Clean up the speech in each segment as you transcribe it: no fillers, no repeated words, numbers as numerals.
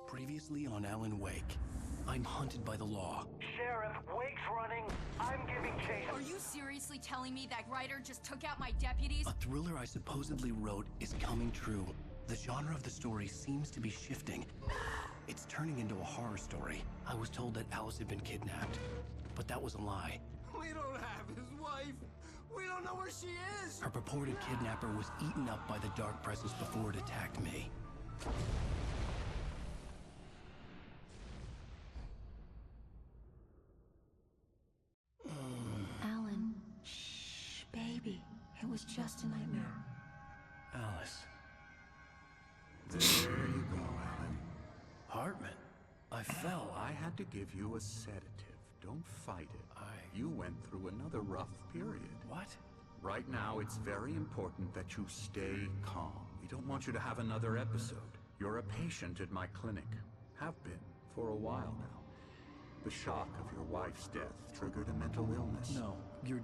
Previously on Alan Wake. I'm hunted by the law. Sheriff, Wake's running. I'm giving chase. Are you seriously telling me that Ryder just took out my deputies? A thriller I supposedly wrote is coming true. The genre of the story seems to be shifting. It's turning into a horror story. I was told that Alice had been kidnapped, but that was a lie. We don't have his wife. We don't know where she is. Her purported kidnapper was eaten up by the dark presence before it attacked me. Alan, shh, baby. It was just a nightmare. Alice. There you go, Alan. Hartman. I fell. I had to give you a sedative. Don't fight it. You went through another rough period. What? Right now, it's very important that you stay calm. We don't want you to have another episode. You're a patient at my clinic. Have been for a while now. The shock of your wife's death triggered a mental illness. No, you're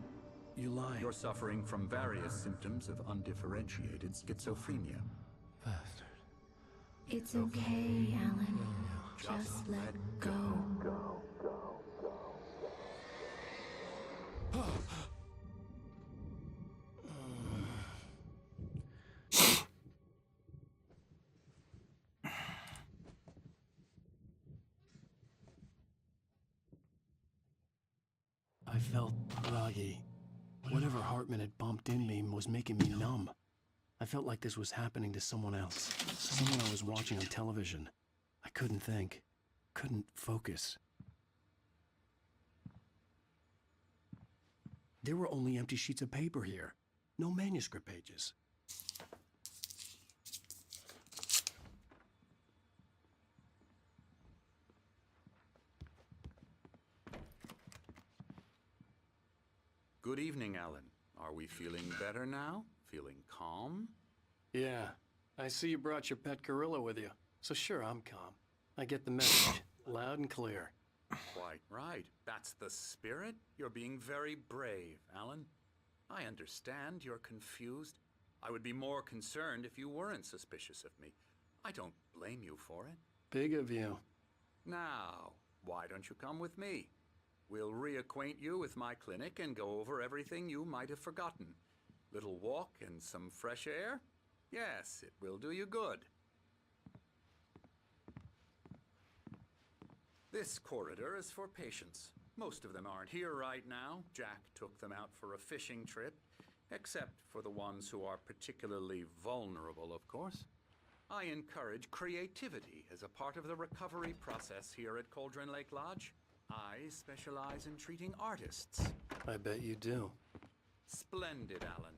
lying. You're suffering from various symptoms of undifferentiated schizophrenia. Bastard. It's okay, Alan. Just let go. I felt groggy. Whatever Hartman had bumped in me was making me numb. I felt like this was happening to someone else. Someone I was watching on television. I couldn't think. Couldn't focus. There were only empty sheets of paper here. No manuscript pages. Good evening, Alan. Are we feeling better now? Feeling calm? Yeah. I see you brought your pet gorilla with you. So sure, I'm calm. I get the message. Loud and clear. Quite right. That's the spirit. You're being very brave, Alan. I understand you're confused. I would be more concerned if you weren't suspicious of me. I don't blame you for it. Big of you. Now, why don't you come with me? We'll reacquaint you with my clinic and go over everything you might have forgotten. Little walk and some fresh air? Yes, it will do you good. This corridor is for patients. Most of them aren't here right now. Jack took them out for a fishing trip, except for the ones who are particularly vulnerable, of course. I encourage creativity as a part of the recovery process here at Cauldron Lake Lodge. I specialize in treating artists. I bet you do. Splendid, Alan.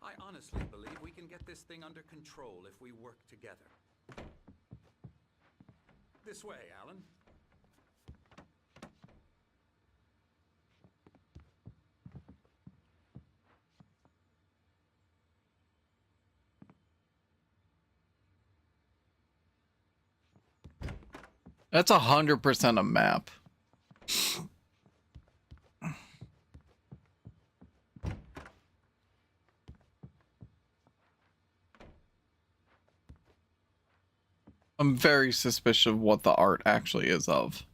I honestly believe we can get this thing under control if we work together. This way, Alan. That's 100% a map. I'm very suspicious of what the art actually is of.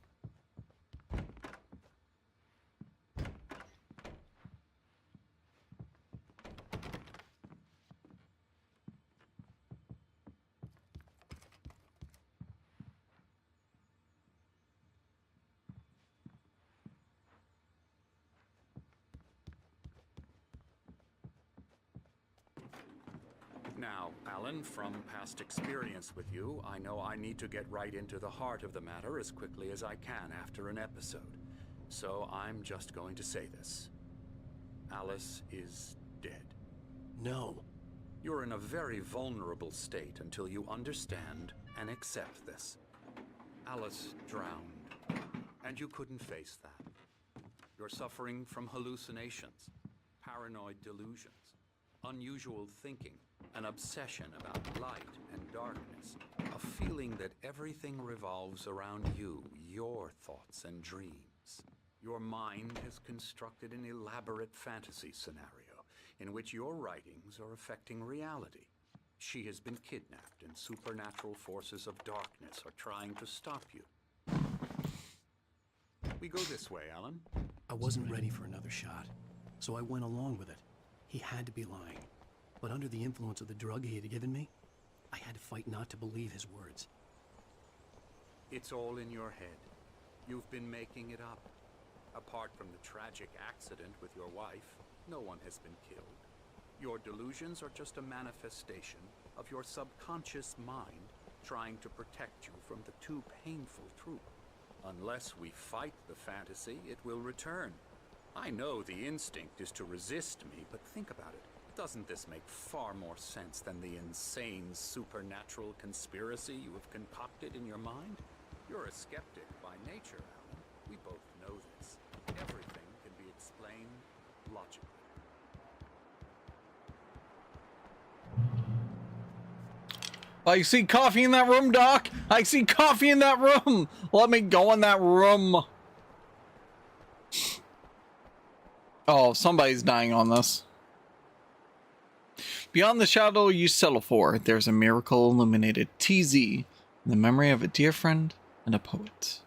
Now, Alan, from past experience with you, I know I need to get right into the heart of the matter as quickly as I can after an episode. So I'm just going to say this. Alice is dead. No. You're in a very vulnerable state until you understand and accept this. Alice drowned, and you couldn't face that. You're suffering from hallucinations, paranoid delusions, unusual thinking, an obsession about light and darkness, a feeling that everything revolves around you, your thoughts and dreams. Your mind has constructed an elaborate fantasy scenario in which your writings are affecting reality, she has been kidnapped and supernatural forces of darkness are trying to stop you. We go this way, Alan. I wasn't ready for another shot, so I went along with it. He had to be lying. But under the influence of the drug he had given me, I had to fight not to believe his words. It's all in your head. You've been making it up. Apart from the tragic accident with your wife, no one has been killed. Your delusions are just a manifestation of your subconscious mind trying to protect you from the too painful truth. Unless we fight the fantasy, it will return. I know the instinct is to resist me, but think about it. Doesn't this make far more sense than the insane supernatural conspiracy you have concocted in your mind? You're a skeptic by nature, Alan. We both know this. Everything can be explained logically. I see coffee in that room, Doc. I see coffee in that room. Let me go in that room. Oh, somebody's dying on this. Beyond the shadow you settle for, there's a miracle illuminated TZ in the memory of a dear friend and a poet.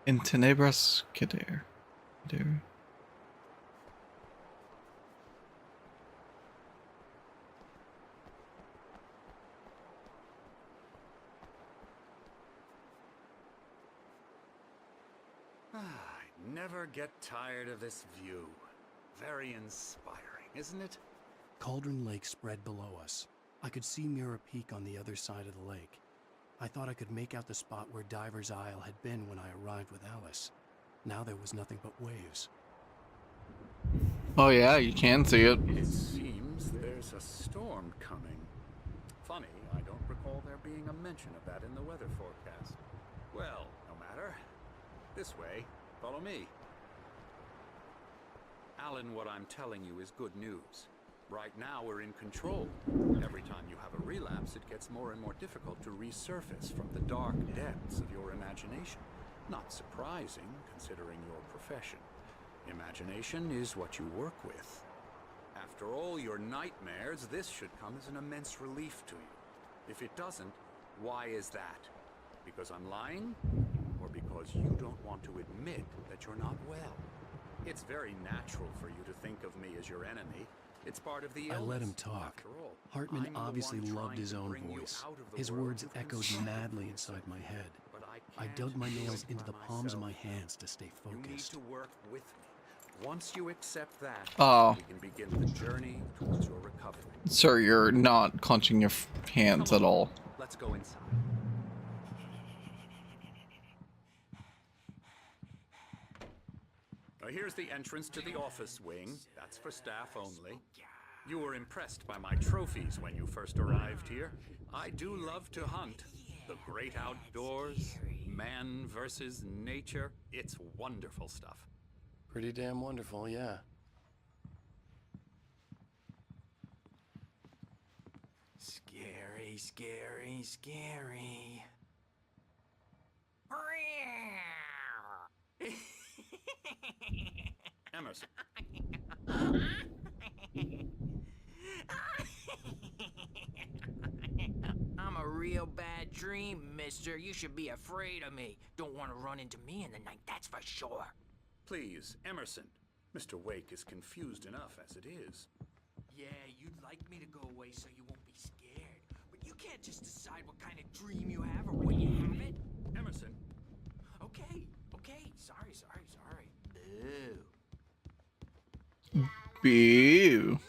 In tenebras cadere. I never get tired of this view. Very inspiring, isn't it? Cauldron Lake spread below us. I could see Mirror Peak on the other side of the lake. I thought I could make out the spot where Diver's Isle had been when I arrived with Alice. Now there was nothing but waves. Oh yeah, you can see it. It seems there's a storm coming. Funny, I don't recall there being a mention of that in the weather forecast. Well, no matter. This way. Follow me. Alan, what I'm telling you is good news. Right now, we're in control. Every time you have a relapse, it gets more and more difficult to resurface from the dark depths of your imagination. Not surprising, considering your profession. Imagination is what you work with. After all your nightmares, this should come as an immense relief to you. If it doesn't, why is that? Because I'm lying? Or because you don't want to admit that you're not well? It's very natural for you to think of me as your enemy. It's part of the illness. I let him talk. After all, Hartman I'm the obviously one loved trying his to own bring you voice. out of the His world words you've echoed constructed madly for inside yourself. my head. But I can't dug my do nails it into by the palms of myself. my hands to stay You need focused. to work with me. Once you accept that, Oh. we can begin the journey towards your recovery. Sir, you're not clenching your hands at all. Let's go inside. Now here's the entrance to the office wing. That's for staff only. You were impressed by my trophies when you first arrived here. I do love to hunt. The great outdoors, man versus nature. It's wonderful stuff. Pretty damn wonderful, yeah. Scary, scary, scary. Emerson. I'm a real bad dream, mister. You should be afraid of me. Don't want to run into me in the night, that's for sure. Please, Emerson. Mr. Wake is confused enough as it is. Yeah, you'd like me to go away so you won't be scared. But you can't just decide what kind of dream you have or when you have it. Emerson. Okay. Sorry. Boo. Boo.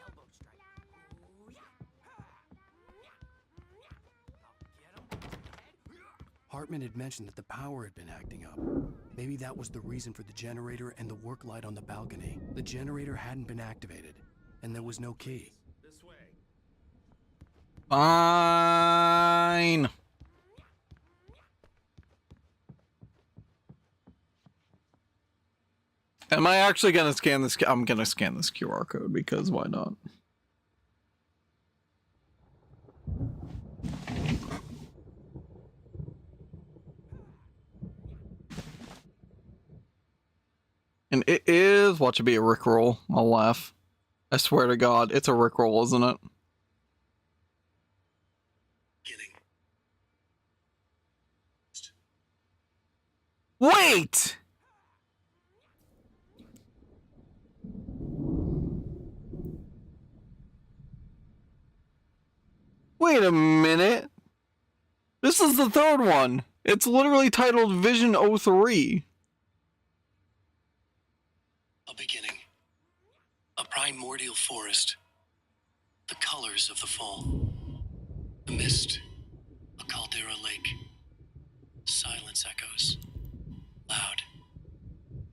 Elbow strike. Ooh, yeah. I'll get him. Hartman had mentioned that the power had been acting up. Maybe that was the reason for the generator and the work light on the balcony. The generator hadn't been activated, and there was no key. This way. Fine. Am I actually gonna scan this? I'm gonna scan this QR code because why not? And it is, watch it be a Rickroll. I'll laugh. I swear to God, it's a Rickroll, isn't it? Wait! Wait a minute. This is the third one. It's literally titled Vision 03. A beginning. A primordial forest. The colors of the fall. A mist. A caldera lake. Silence echoes. Loud.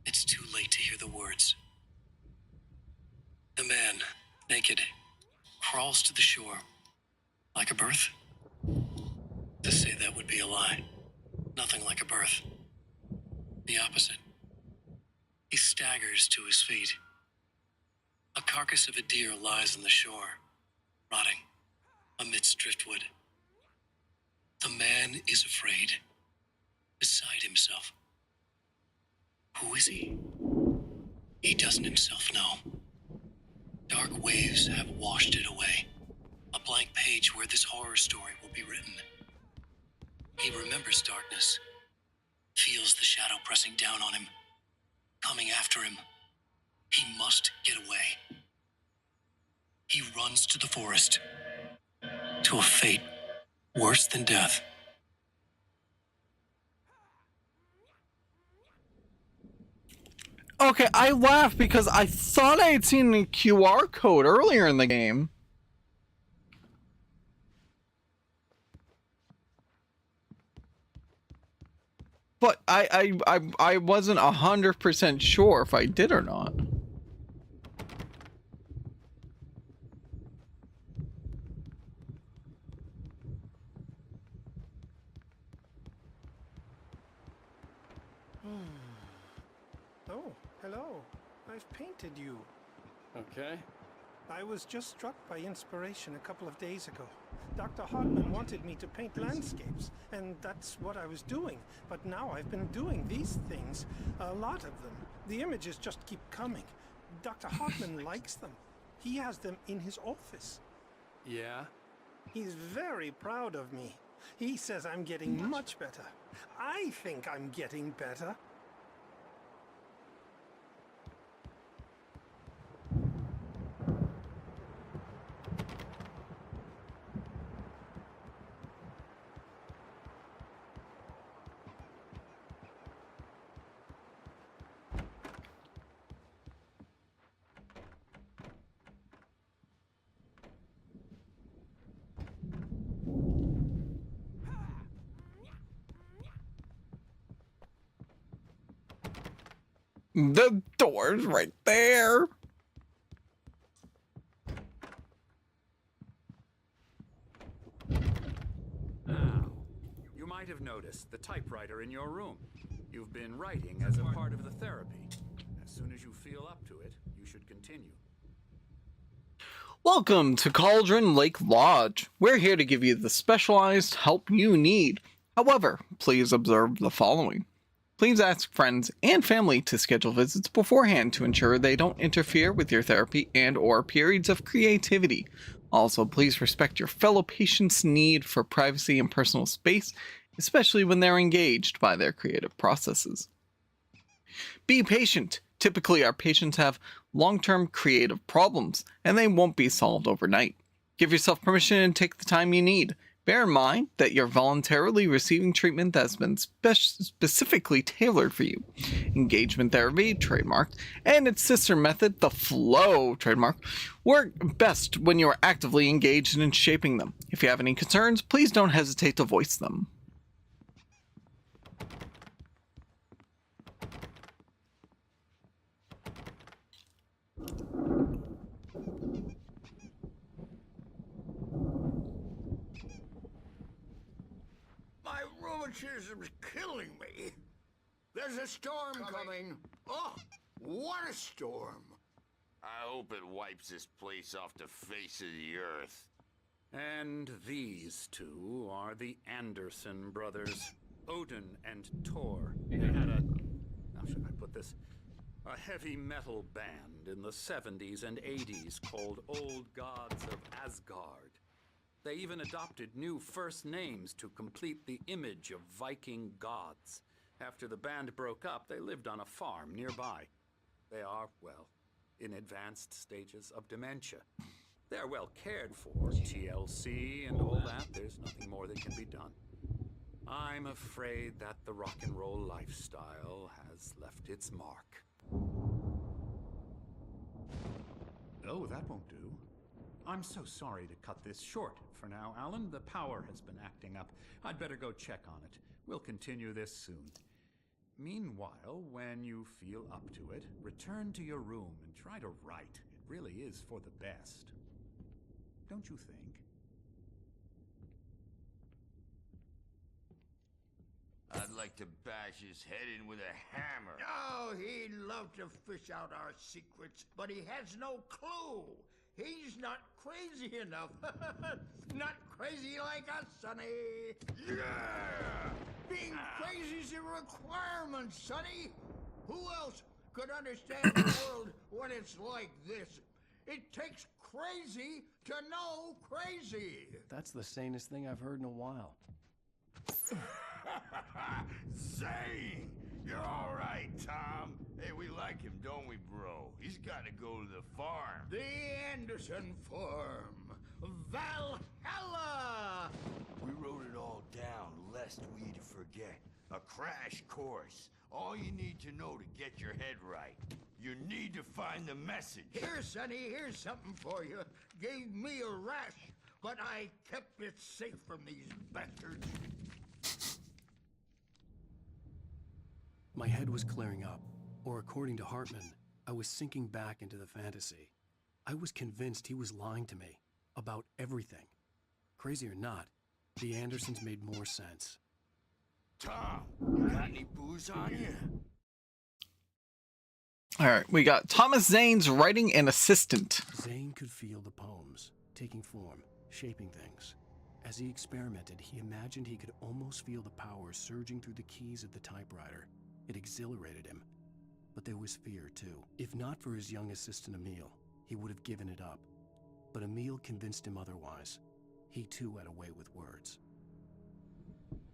It's too late to hear the words. The man, naked, crawls to the shore. Like a birth? To say that would be a lie. Nothing like a birth. The opposite. He staggers to his feet. A carcass of a deer lies on the shore, rotting amidst driftwood. The man is afraid, beside himself. Who is he? He doesn't himself know. Dark waves have washed it away. A blank page where this horror story will be written. He remembers darkness, feels the shadow pressing down on him, coming after him. He must get away. He runs to the forest, to a fate worse than death. Okay, I laughed because I thought I had seen a QR code earlier in the game. But I wasn't 100% sure if I did or not. Oh, hello. I've painted you. Okay. I was just struck by inspiration a couple of days ago. Dr. Hartman wanted me to paint landscapes, and that's what I was doing. But now I've been doing these things, a lot of them. The images just keep coming. Dr. Hartman likes them. He has them in his office. Yeah? He's very proud of me. He says I'm getting much better. I think I'm getting better. The door's right there. Now, you might have noticed the typewriter in your room. You've been writing as a part of the therapy. As soon as you feel up to it, you should continue. Welcome to Cauldron Lake Lodge. We're here to give you the specialized help you need. However, please observe the following. Please ask friends and family to schedule visits beforehand to ensure they don't interfere with your therapy and/or periods of creativity. Also, please respect your fellow patients' need for privacy and personal space, especially when they're engaged by their creative processes. Be patient. Typically, our patients have long-term creative problems, and they won't be solved overnight. Give yourself permission and take the time you need. Bear in mind that you're voluntarily receiving treatment that's been specifically tailored for you. Engagement therapy, trademarked, and its sister method, the flow, trademark, work best when you are actively engaged in shaping them. If you have any concerns, please don't hesitate to voice them. My rheumatism's killing me. There's a storm coming. Oh, what a storm. I hope it wipes this place off the face of the earth. And these two are the Anderson brothers, Odin and Tor. They had a... How should I put this? A heavy metal band in the 70s and 80s called Old Gods of Asgard. They even adopted new first names to complete the image of Viking gods. After the band broke up, they lived on a farm nearby. They are, well, in advanced stages of dementia. They're well cared for, TLC and all that. There's nothing more that can be done. I'm afraid that the rock and roll lifestyle has left its mark. Oh, that won't do. I'm so sorry to cut this short for now, Alan. The power has been acting up. I'd better go check on it. We'll continue this soon. Meanwhile, when you feel up to it, return to your room and try to write. It really is for the best. Don't you think? I'd like to bash his head in with a hammer. Oh, he'd love to fish out our secrets, but he has no clue. He's not crazy enough. Not crazy like us, Sonny. Yeah! Being crazy's a requirement, Sonny. Who else could understand the world when it's like this? It takes crazy to know crazy. That's the sanest thing I've heard in a while. Zane! You're all right, Tom. Hey, we like him, don't we, bro? He's got to go to the farm. The Anderson Farm. Valhalla! We wrote it all down, lest we forget. A crash course. All you need to know to get your head right. You need to find the message. Here, Sonny, here's something for you. Gave me a rash, but I kept it safe from these bastards. My head was clearing up, or according to Hartman, I was sinking back into the fantasy. I was convinced he was lying to me about everything. Crazy or not, the Andersons made more sense. Tom, you got any booze on you? All right, we got Thomas Zane's writing and assistant. Zane could feel the poems, taking form, shaping things. As he experimented, he imagined he could almost feel the power surging through the keys of the typewriter. It exhilarated him. But there was fear, too. If not for his young assistant, Emil, he would have given it up. But Emil convinced him otherwise. He, too, had a way with words.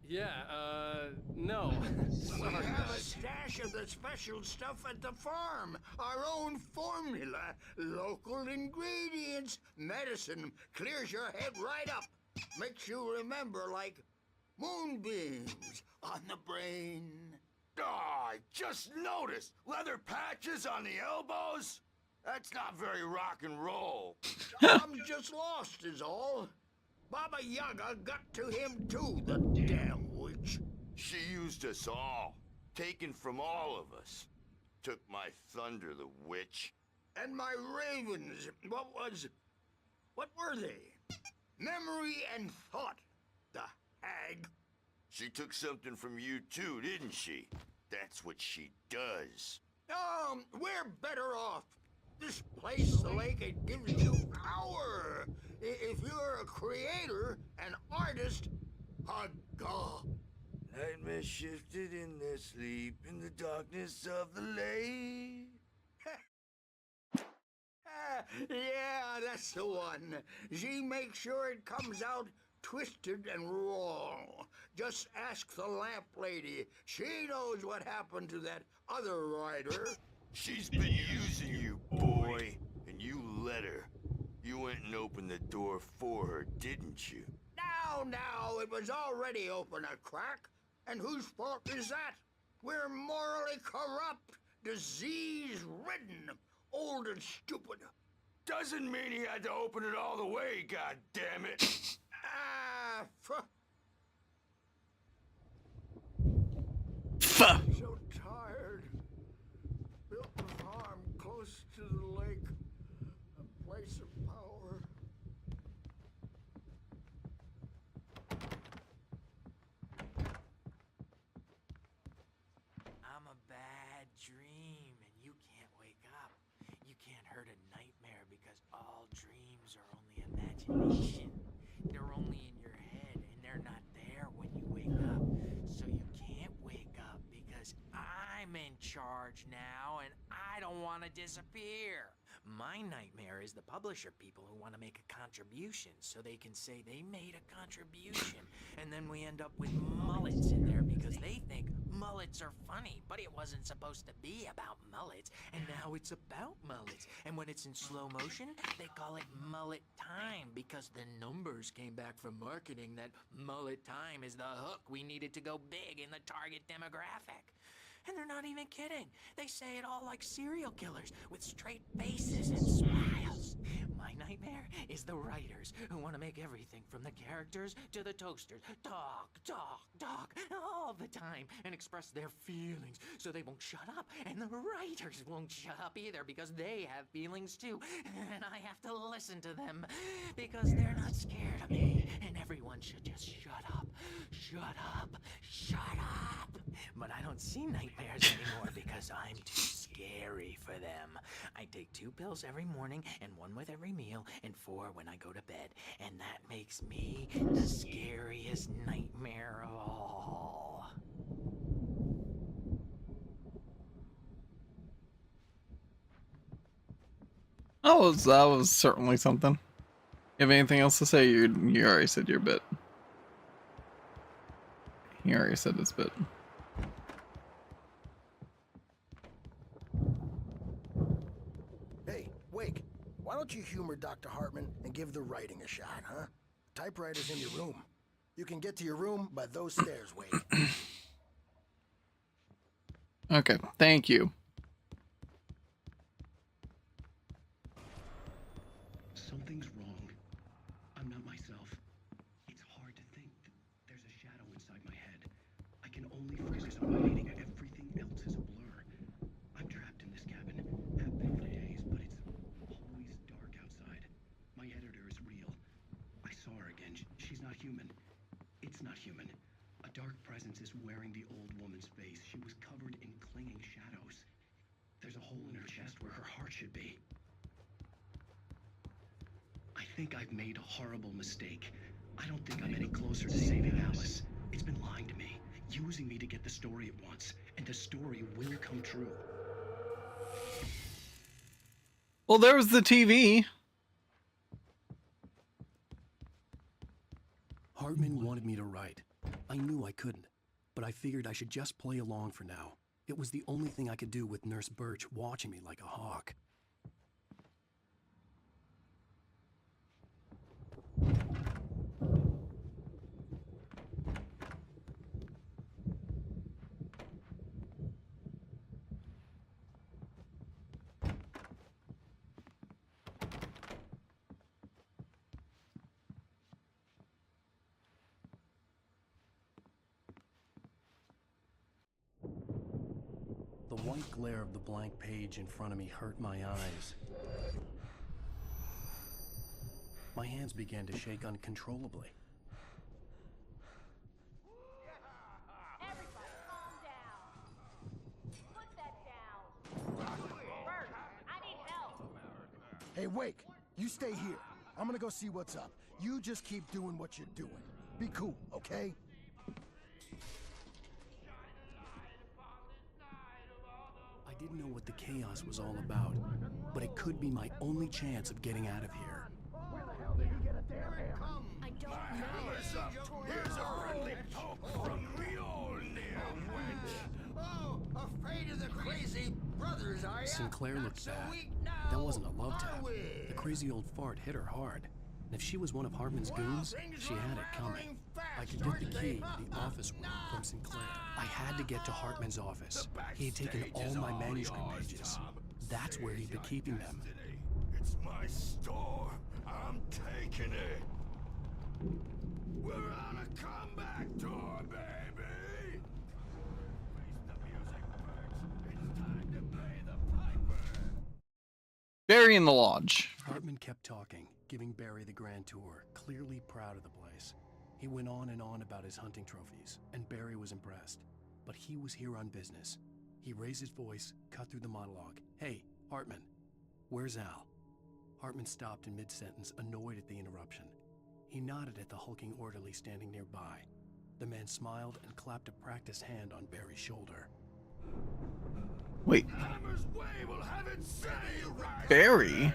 Yeah, no. We have a stash of the special stuff at the farm. Our own formula. Local ingredients. Medicine. Clears your head right up. Makes you remember like moonbeams on the brain. Oh, I just noticed. Leather patches on the elbows? That's not very rock and roll. I'm just lost is all. Baba Yaga got to him too, the damn witch. She used us all. Taken from all of us. Took my thunder, the witch. And my ravens. What were they? Memory and thought, the hag. She took something from you too, didn't she? That's what she does. We're better off. This place, the lake, it gives you power. If you're a creator, an artist, a god. Nightmare shifted in their sleep in the darkness of the lake. Yeah, that's the one. She makes sure it comes out twisted and wrong. Just ask the lamp lady. She knows what happened to that other rider. She's been using you, boy, and you let her. You went and opened the door for her, didn't you? Now, it was already open a crack. And whose fault is that? We're morally corrupt, disease-ridden, old and stupid. Doesn't mean he had to open it all the way, goddammit. I'm so tired. Built a farm close to the lake. A place of power. I'm a bad dream, and you can't wake up. You can't hurt a nightmare because all dreams are only imagination. They're only in your head, and they're not there when you wake up. So you can't wake up because I'm in charge now, and don't want to disappear. My nightmare is the publisher people who want to make a contribution so they can say they made a contribution, and then we end up with mullets in there because they think mullets are funny, but it wasn't supposed to be about mullets, and now it's about mullets. And when it's in slow motion, they call it mullet time because the numbers came back from marketing that mullet time is the hook we needed to go big in the target demographic. And they're not even kidding. They say it all like serial killers with straight faces and smiles. My nightmare is the writers who want to make everything from the characters to the toasters talk all the time and express their feelings so they won't shut up. And the writers won't shut up either because they have feelings too. And I have to listen to them because they're not scared of me. And everyone should just shut up. Shut up. Shut up. But I don't see nightmares anymore because I'm too scary for them. I take 2 pills every morning and 1 with every meal and 4 when I go to bed. And that makes me the scariest nightmare of all. That was certainly something. You have anything else to say? You already said your bit. He already said his bit. Hey, Wake, why don't you humor Dr. Hartman and give the writing a shot, huh? Typewriter's in your room. You can get to your room by those stairs, Wake. Okay, thank you. Something's wrong. I'm not myself. It's hard to think that there's a shadow inside my head. I can only focus on hiding. Everything else is a blur. I'm trapped in this cabin. Have been for days, but it's always dark outside. My editor is real. I saw her again. She's not human. It's not human. A dark presence is wearing the old woman's face. She was covered in clinging shadows. There's a hole in her chest where her heart should be. I think I've made a horrible mistake. I don't think I'm any closer to saving Alice. It's been lying to me, using me to get the story it wants, and the story will come true. Well, there was the TV. Hartman wanted me to write. I knew I couldn't, but I figured I should just play along for now. It was the only thing I could do with Nurse Birch watching me like a hawk. The white glare of the blank page in front of me hurt my eyes. My hands began to shake uncontrollably. Everybody calm down. Put that down. Bert, I need help. Hey, Wake, you stay here. I'm gonna go see what's up. You just keep doing what you're doing. Be cool, okay? I didn't know what the chaos was all about, but it could be my only chance of getting out of here. Where the hell did he get a damn hammer? I don't know. Hammer's up. Here's a friendly poke from Mjolnir, wench. Oh, afraid of the crazy brothers, are ya? Sinclair looked so bad. weak now, That wasn't a love are tap. we? The crazy old fart hit her hard. And if she was one of Hartman's goons, she had it coming. I could get the key to the office room from Sinclair. I had to get to Hartman's office. He had taken all my manuscript pages. That's where he'd been keeping them. It's my store. I'm taking it. We're on a comeback tour, baby. Face the music, Perks. It's time to pay the piper. Barry in the lodge. Hartman kept talking, giving Barry the grand tour, clearly proud of the place. He went on and on about his hunting trophies, and Barry was impressed. But he was here on business. He raised his voice, cut through the monologue. Hey, Hartman, where's Al? Hartman stopped in mid-sentence, annoyed at the interruption. He nodded at the hulking orderly standing nearby. The man smiled and clapped a practiced hand on Barry's shoulder. Wait. Hammer's Way will have it say right. Barry?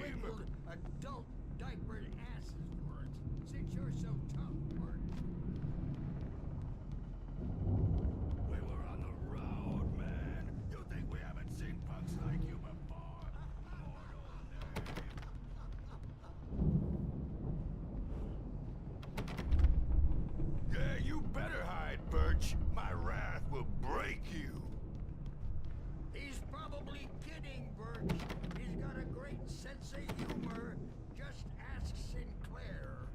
Wrinkled, adult, diapered asses for it. Since you're so tough, Bert. We were on the road, man. You think we haven't seen punks like you before? Yeah, you better hide, Birch. My wrath will break you. He's probably kidding, Bert. He's got a great sense of humor. Just ask Sinclair.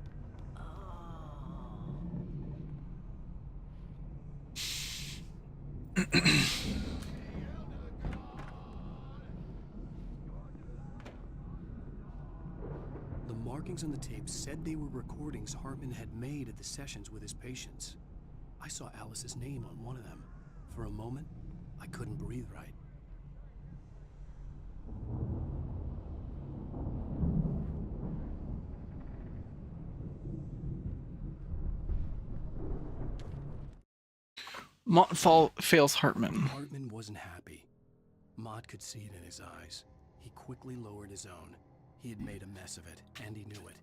The markings on the tape said they were recordings Hartman had made at the sessions with his patients. I saw Alice's name on one of them. For a moment, I couldn't breathe right. Mott fails Hartman. Hartman wasn't happy. Mott could see it in his eyes. He quickly lowered his own. He had made a mess of it, and he knew it.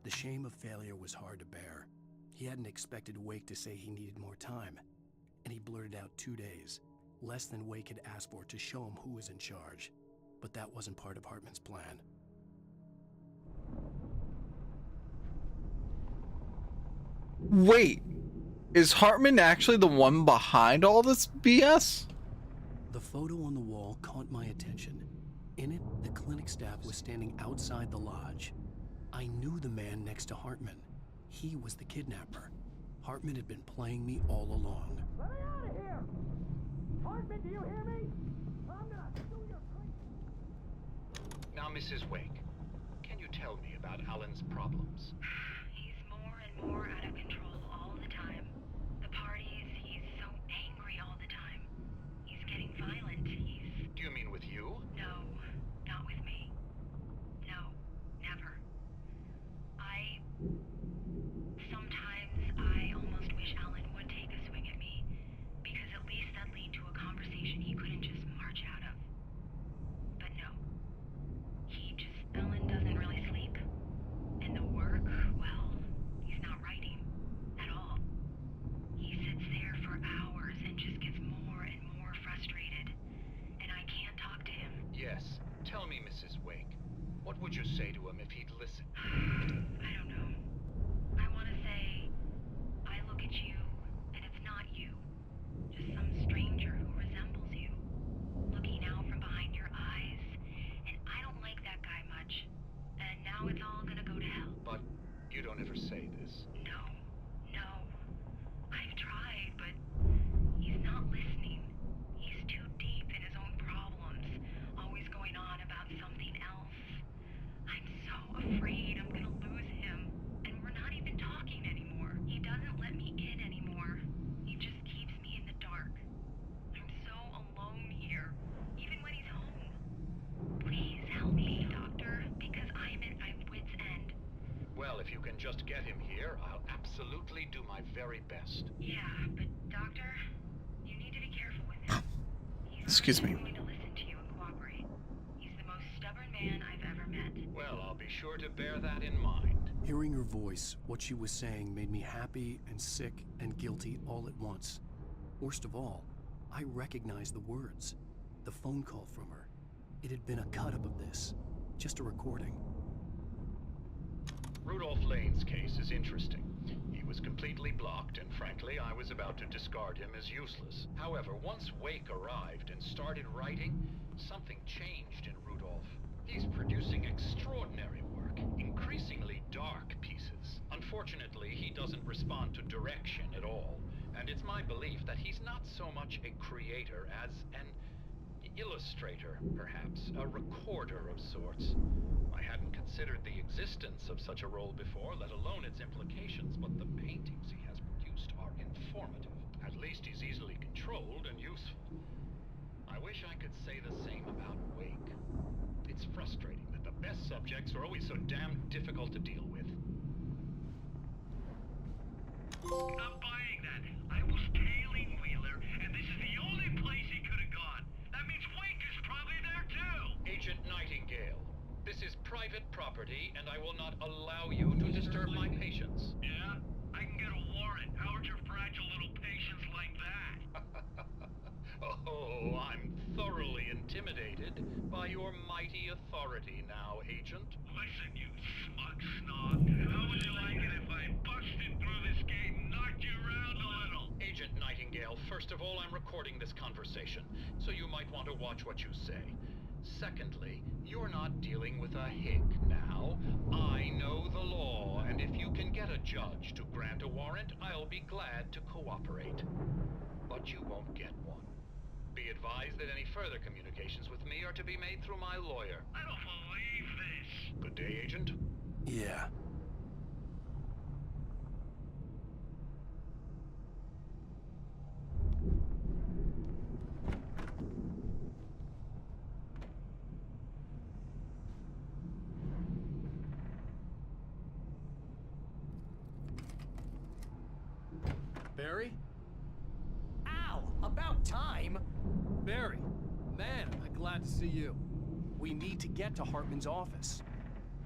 The shame of failure was hard to bear. He hadn't expected Wake to say he needed more time, and he blurted out 2 days, less than Wake had asked for, to show him who was in charge. But that wasn't part of Hartman's plan. Wait, is Hartman actually the one behind all this BS? The photo on the wall caught my attention. In it, the clinic staff was standing outside the lodge. I knew the man next to Hartman. He was the kidnapper. Hartman had been playing me all along. Let me out of here! Hartman, do you hear me? I'm gonna sue your place. Now, Mrs. Wake, can you tell me about Alan's problems? He's more and more out of control all the time. The parties, he's so angry all the time. He's getting violent. Do you mean with you? No, not with me. No, never. Sometimes I almost wish Alan would take a swing at me, because at least that'd lead to a conversation he couldn't just march out of. But no. Alan doesn't really sleep. And the work, well, he's not writing at all. He sits there for hours and just gets more and more frustrated. And I can't talk to him. Yes. Tell me, Mrs. Wake. What would you say to him if he'd listen? I don't know. I want to say, I look at you, and it's not you. Just some stranger who resembles you. Looking out from behind your eyes. And I don't like that guy much. And now it's all gonna go to hell. But you don't ever say this. No. I've tried, but he's not listening. He's too deep in his own problems, always going on about something else. I'm so afraid I'm gonna lose him, and we're not even talking anymore. He doesn't let me in anymore. He just keeps me in the dark. I'm so alone here, even when he's home. Please help me, Doctor, because I'm at my wit's end. Well, if you can just get him here, I'll absolutely do my very best. Yeah, but Doctor, you need to be careful with him. Excuse me. He's not going to listen to you and cooperate. He's the most stubborn man I've ever met. Well, I'll be sure to bear that in mind. Hearing her voice, what she was saying made me happy and sick and guilty all at once. Worst of all, I recognized the words. The phone call from her. It had been a cut-up of this. Just a recording. Rudolph Lane's case is interesting. He was completely blocked, and frankly, I was about to discard him as useless. However, once Wake arrived and started writing, something changed in Rudolph. He's producing extraordinary work, increasingly dark pieces. Unfortunately, he doesn't respond to direction at all, and it's my belief that he's not so much a creator as an illustrator, perhaps, a recorder of sorts. I hadn't considered the existence of such a role before, let alone its implications, but the paintings he has produced are informative. At least he's easily controlled and useful. I wish I could say the same about Wake. It's frustrating that the best subjects are always so damn difficult to deal with. I'm buying that. I was tailing Wheeler, and this is the only place he could have gone. This is private property, and I will not allow you to disturb my patients. Yeah? I can get a warrant. How would your fragile little patients like that? Oh, I'm thoroughly intimidated by your mighty authority now, Agent. Listen, you smug snog. How would you like it if I busted through this gate and knocked you around a little? Agent Nightingale, first of all, I'm recording this conversation, so you might want to watch what you say. Secondly, you're not dealing with a hick now. I know the law, and if you can get a judge to grant a warrant, I'll be glad to cooperate. But you won't get one. Be advised that any further communications with me are to be made through my lawyer. I don't believe this. Good day, Agent. Yeah. Barry? Ow! About time! Barry! Man, am I glad to see you. We need to get to Hartman's office.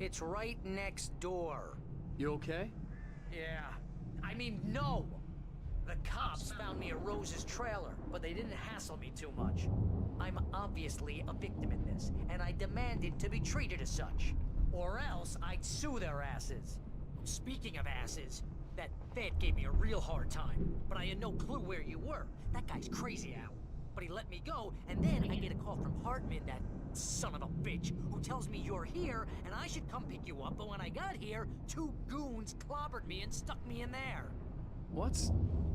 It's right next door. You okay? Yeah. I mean, no! The cops found me at Rose's trailer, but they didn't hassle me too much. I'm obviously a victim in this, and I demanded to be treated as such. Or else I'd sue their asses. Speaking of asses, that Fed gave me a real hard time, but I had no clue where you were. That guy's crazy, Al. But he let me go, and then I get a call from Hartman, that son of a bitch, who tells me you're here, and I should come pick you up, but when I got here, 2 goons clobbered me and stuck me in there. What's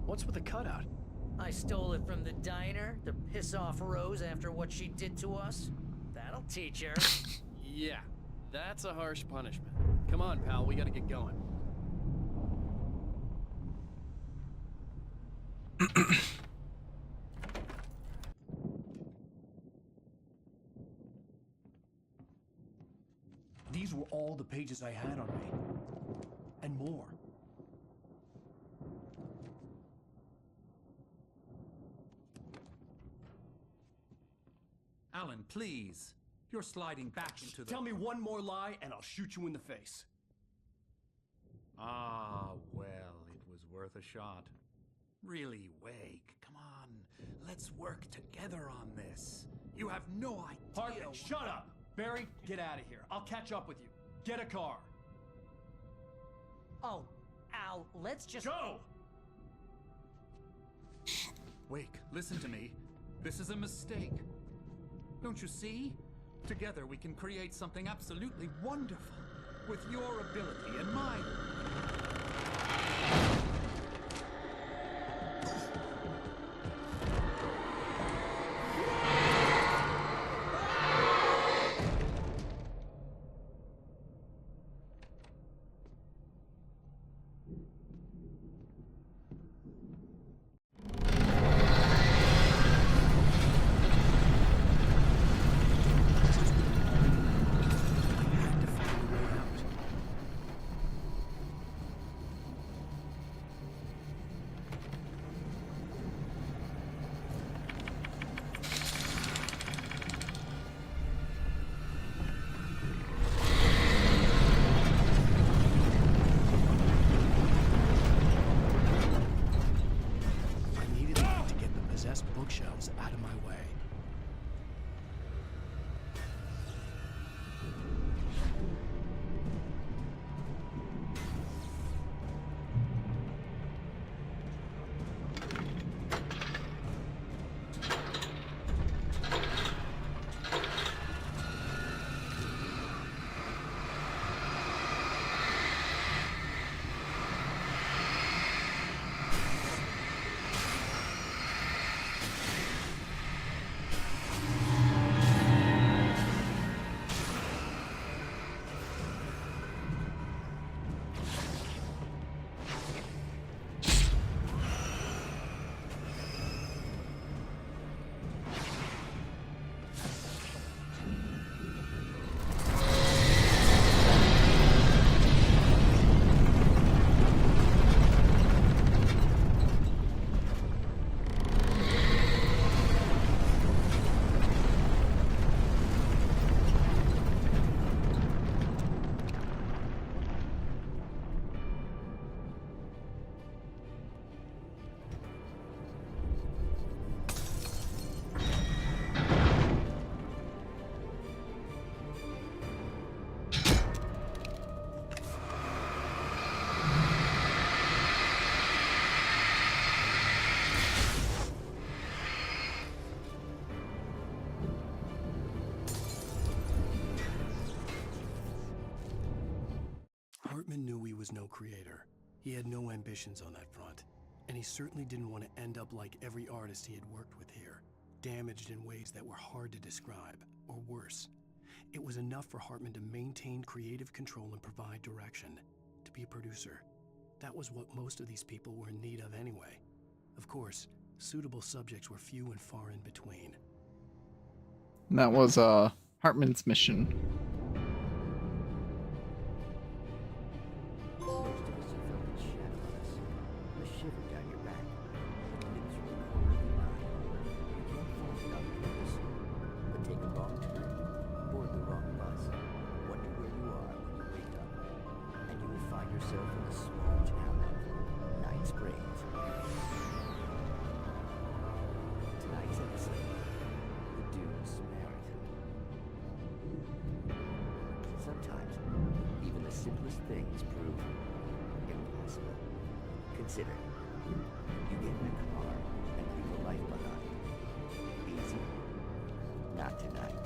with the cutout? I stole it from the diner to piss off Rose after what she did to us. That'll teach her. Yeah, that's a harsh punishment. Come on, pal, we gotta get going. These were all the pages I had on me. And more. Alan, please. You're sliding back into the... Tell me one more lie and I'll shoot you in the face. Ah, well, it was worth a shot. Really, Wake, come on. Let's work together on this. You have no idea... Hartman, shut up! Barry, get out of here. I'll catch up with you. Get a car. Oh, Al, let's just... Go! Wake, listen to me. This is a mistake. Don't you see? Together we can create something absolutely wonderful. With your ability and mine. Hartman knew he was no creator. He had no ambitions on that front. And he certainly didn't want to end up like every artist he had worked with here, damaged in ways that were hard to describe, or worse. It was enough for Hartman to maintain creative control and provide direction, to be a producer. That was what most of these people were in need of anyway. Of course, suitable subjects were few and far in between. And that was Hartman's mission. Most of us have felt its shadow on us, a shiver down your back, a glimpse from the corner of your eye. You can't find it on purpose, but take a wrong turn, board the wrong bus, wonder where you are when you wake up, and you will find yourself in the small town of Night Springs. Tonight's episode, the Dune Samaritan. Sometimes, even the simplest things prove impossible. Consider, you get in a car and leave a life behind. Easy? Not tonight.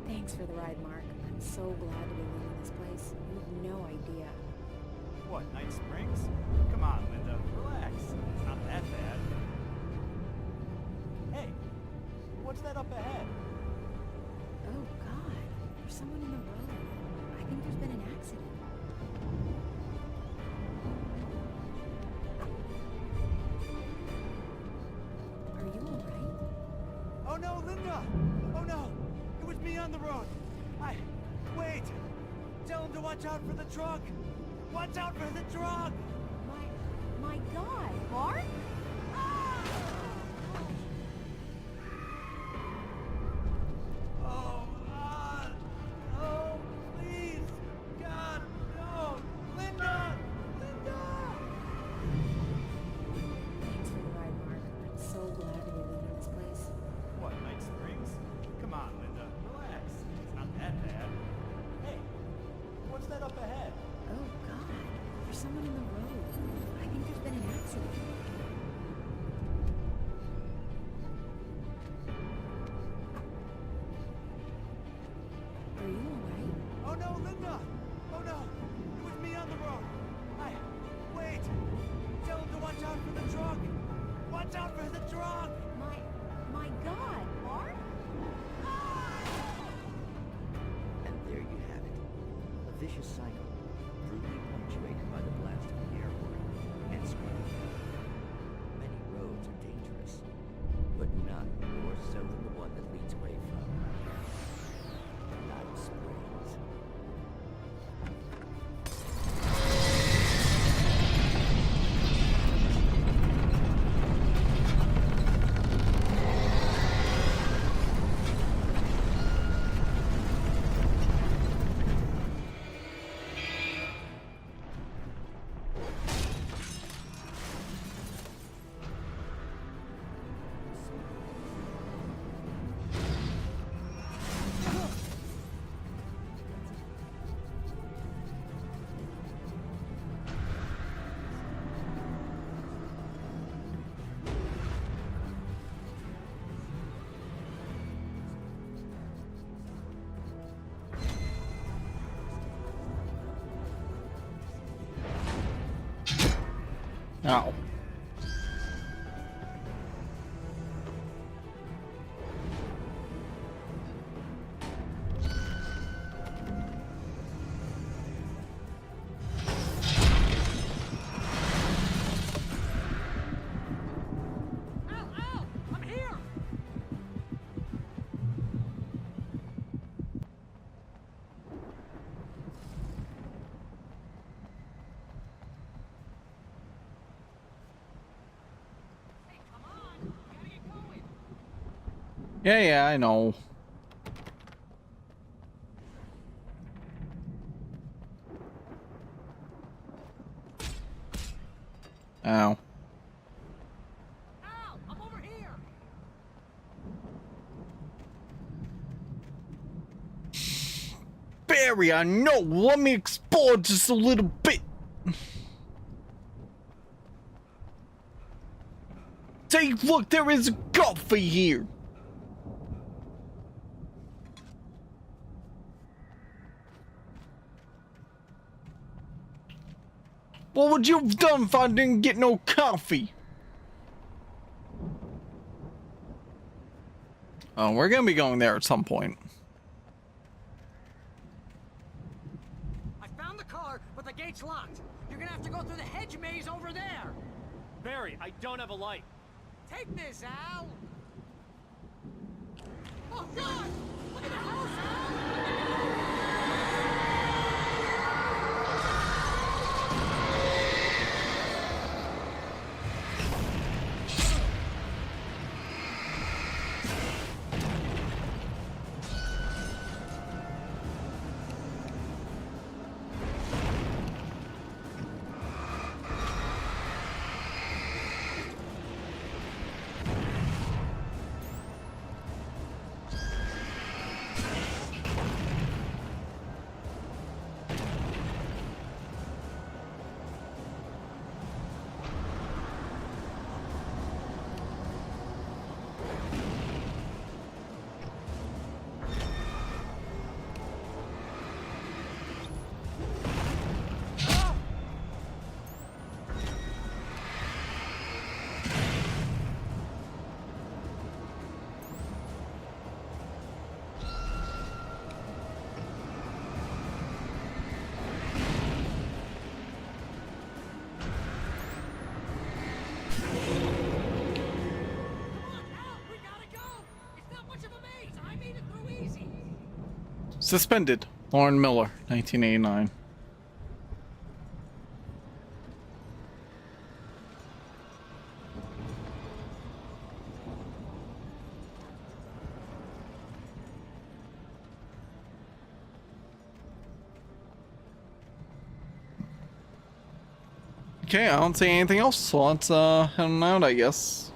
Thanks for the ride, Mark. I'm so glad to be leaving this place. You have no idea. What, Night Springs? Come on, Linda, relax. It's not that bad. Hey, what's that up ahead? Oh, God. There's someone in the road. I think there's been an accident. Are you alright? Oh no, Linda! Oh no! It was me on the road! Wait! Tell him to watch out for the truck! Watch out for the truck! My God, Mark? Oh, please! God, no! Linda! Linda! Thanks for the ride, Mark. I'm so glad to be leaving this place. What, Night Springs? Come on, Linda, relax. It's not that bad. Hey, what's that up ahead? Oh, God. There's someone in the road. I think there's been an accident. Are you alright? Oh no, Linda! Oh no! It was me on the road! Wait! Tell him to watch out for the truck! Watch out for the truck! My God, Mark? And there you have it. A vicious cycle, brutally punctuated by the blast of the air horn and scream. Many roads are dangerous, but none more so than the one that leads away from Night Springs. Ow. I'm here! Yeah, I know. Ow. I'm over here! Barry, I know. Let me explore just a little bit. Take a look, there is a golfer here. What would you have done if I didn't get no coffee? Oh, we're gonna be going there at some point. I found the car, but the gate's locked. You're gonna have to go through the hedge maze over there. Barry, I don't have a light. Take this, Al. Oh, God! Look at the house, Al! Suspended. Lauren Miller, 1989. Okay, I don't see anything else, so let's head on out, I guess.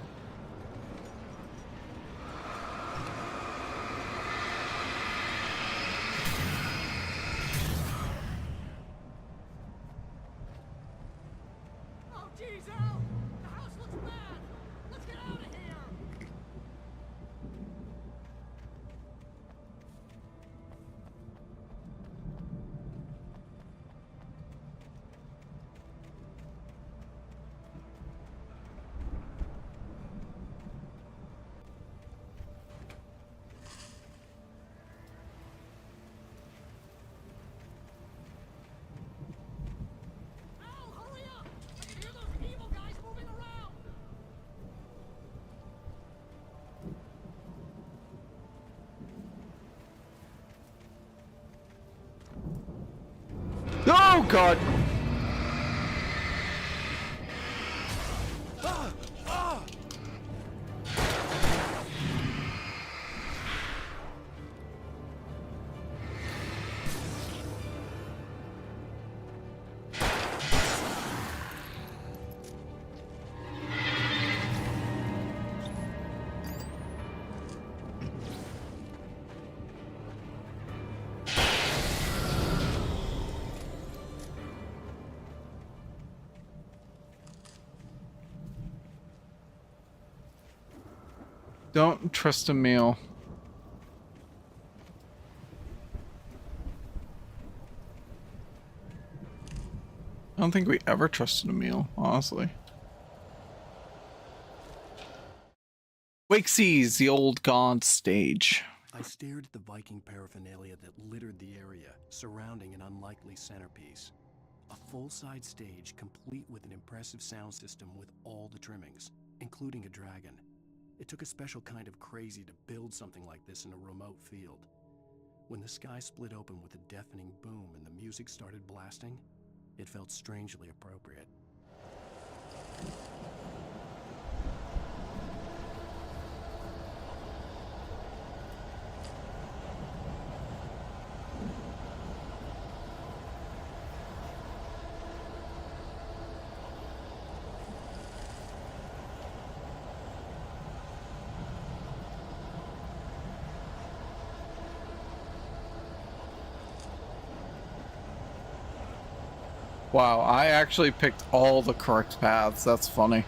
Oh God! Don't trust a meal. I don't think we ever trusted a meal, honestly. Wake sees the old god stage. I stared at the Viking paraphernalia that littered the area, surrounding an unlikely centerpiece. A full-size stage complete with an impressive sound system with all the trimmings, including a dragon. It took a special kind of crazy to build something like this in a remote field. When the sky split open with a deafening boom and the music started blasting, it felt strangely appropriate. Wow, I actually picked all the correct paths. That's funny.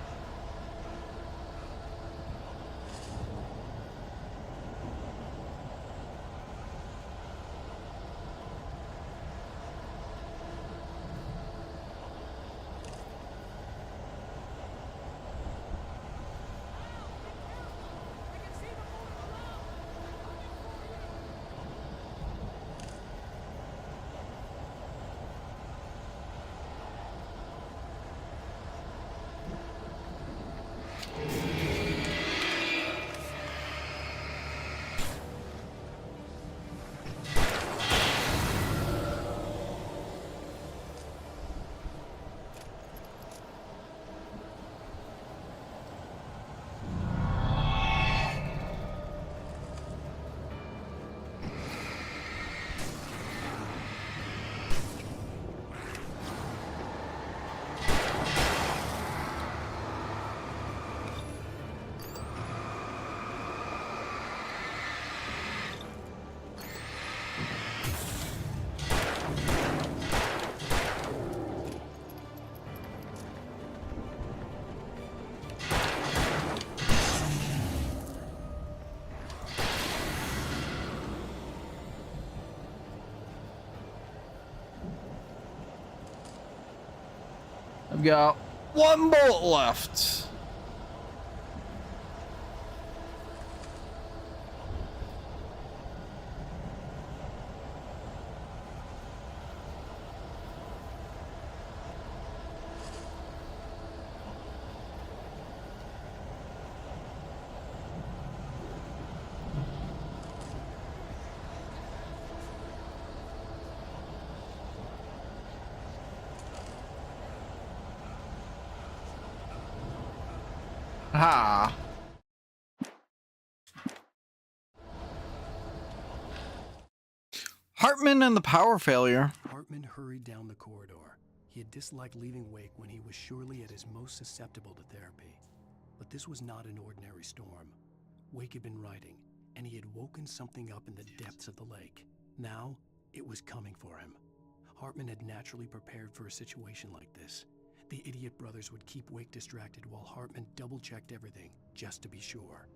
I've got one bullet left. Ha. Hartman and the power failure. Hartman hurried down the corridor. He had disliked leaving Wake when he was surely at his most susceptible to therapy. But this was not an ordinary storm. Wake had been writing, and he had woken something up in the depths of the lake. Now, it was coming for him. Hartman had naturally prepared for a situation like this. The idiot brothers would keep Wake distracted while Hartman double-checked everything, just to be sure.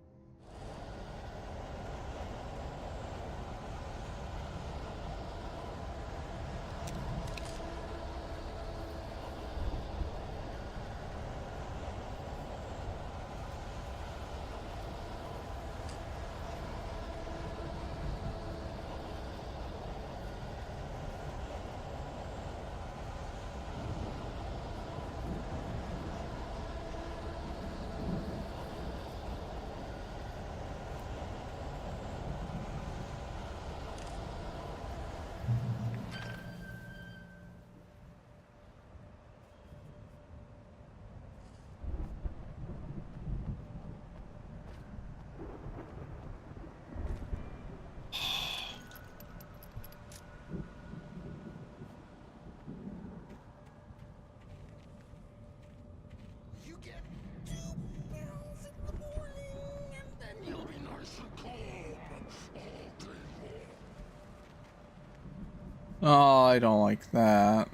Oh, I don't like that.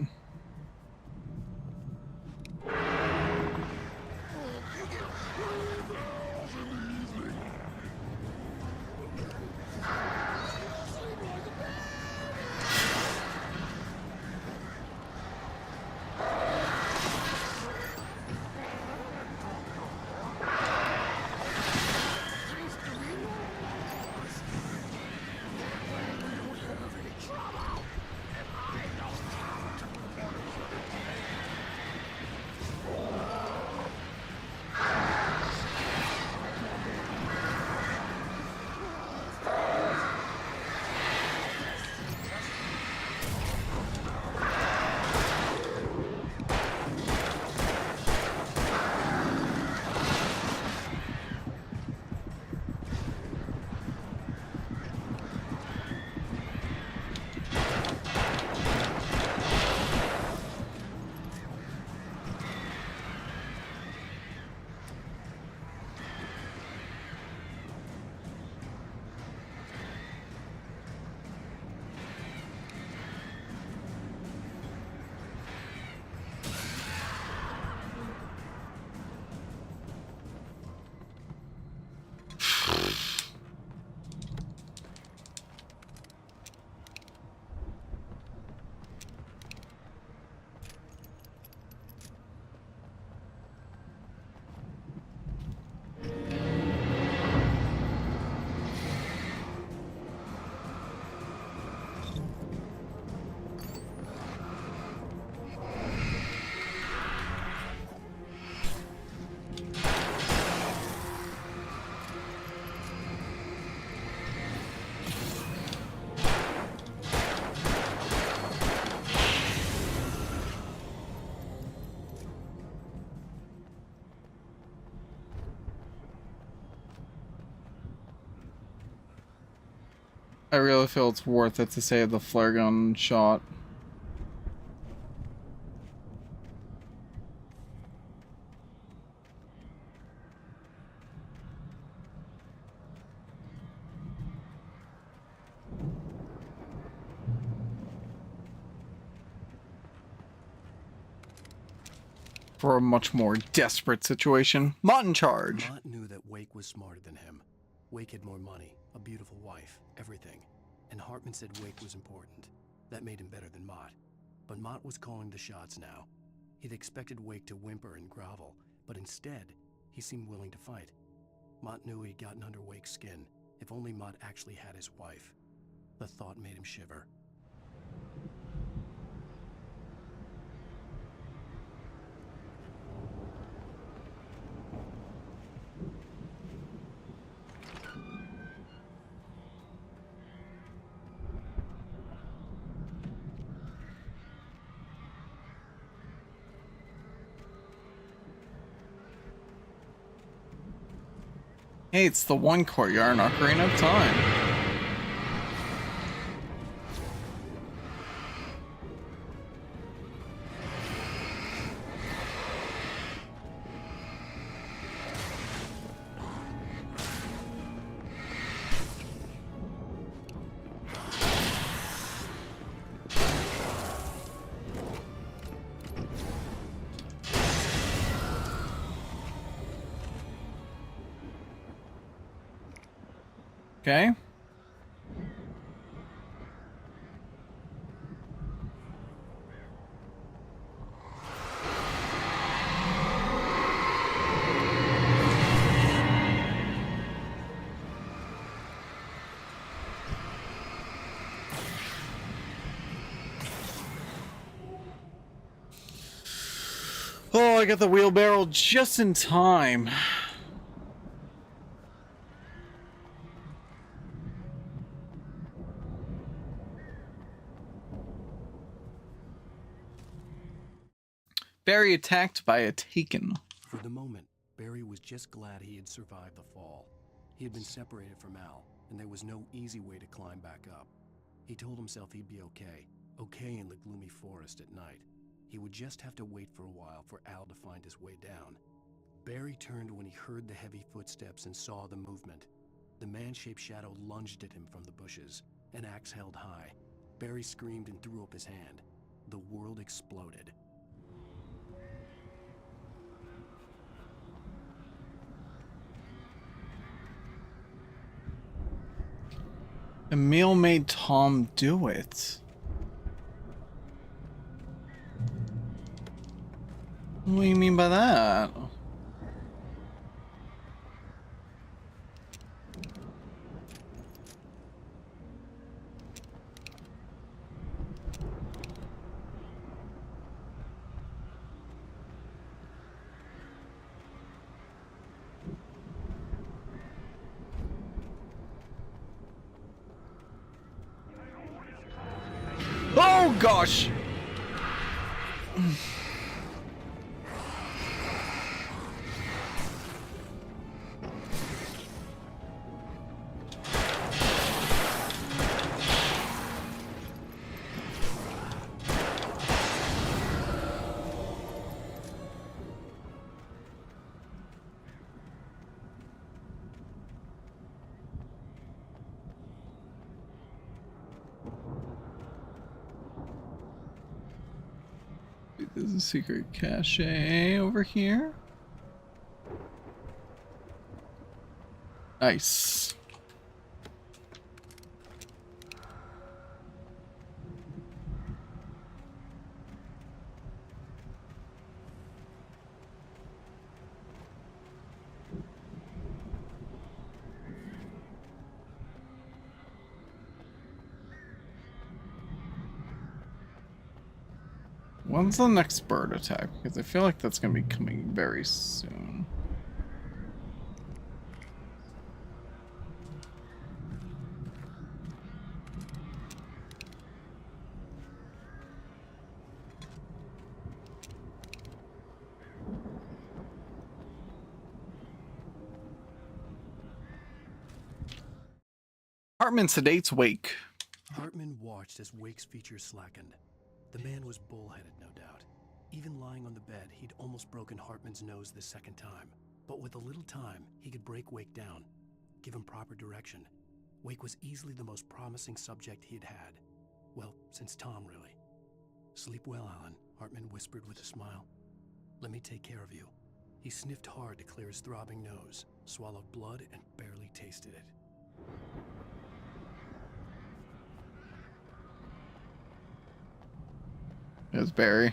I really feel it's worth it to save the flare gun shot. For a much more desperate situation, Mott in charge. Mott knew that Wake was smarter than him. Wake had more money, a beautiful wife, everything. And Hartman said Wake was important. That made him better than Mott. But Mott was calling the shots now. He'd expected Wake to whimper and grovel, but instead, he seemed willing to fight. Mott knew he'd gotten under Wake's skin. If only Mott actually had his wife. The thought made him shiver. Hey, it's the one courtyard in Ocarina of Time. Okay. Oh, I got the wheelbarrow just in time. Barry attacked by a Taken. For the moment, Barry was just glad he had survived the fall. He had been separated from Al, and there was no easy way to climb back up. He told himself he'd be okay in the gloomy forest at night. He would just have to wait for a while for Al to find his way down. Barry turned when he heard the heavy footsteps and saw the movement. The man-shaped shadow lunged at him from the bushes, an axe held high. Barry screamed and threw up his hand. The world exploded. Emil made Tom do it. What do you mean by that? Oh gosh! There's a secret cache over here. Nice. When's the next bird attack? Because I feel like that's going to be coming very soon. Hartman sedates Wake. Hartman watched as Wake's features slackened. The man was bullheaded, no doubt. Even lying on the bed, he'd almost broken Hartman's nose the second time. But with a little time, he could break Wake down, give him proper direction. Wake was easily the most promising subject he'd had. Well, since Tom, really. Sleep well, Alan, Hartman whispered with a smile. Let me take care of you. He sniffed hard to clear his throbbing nose, swallowed blood, and barely tasted it. There's Barry.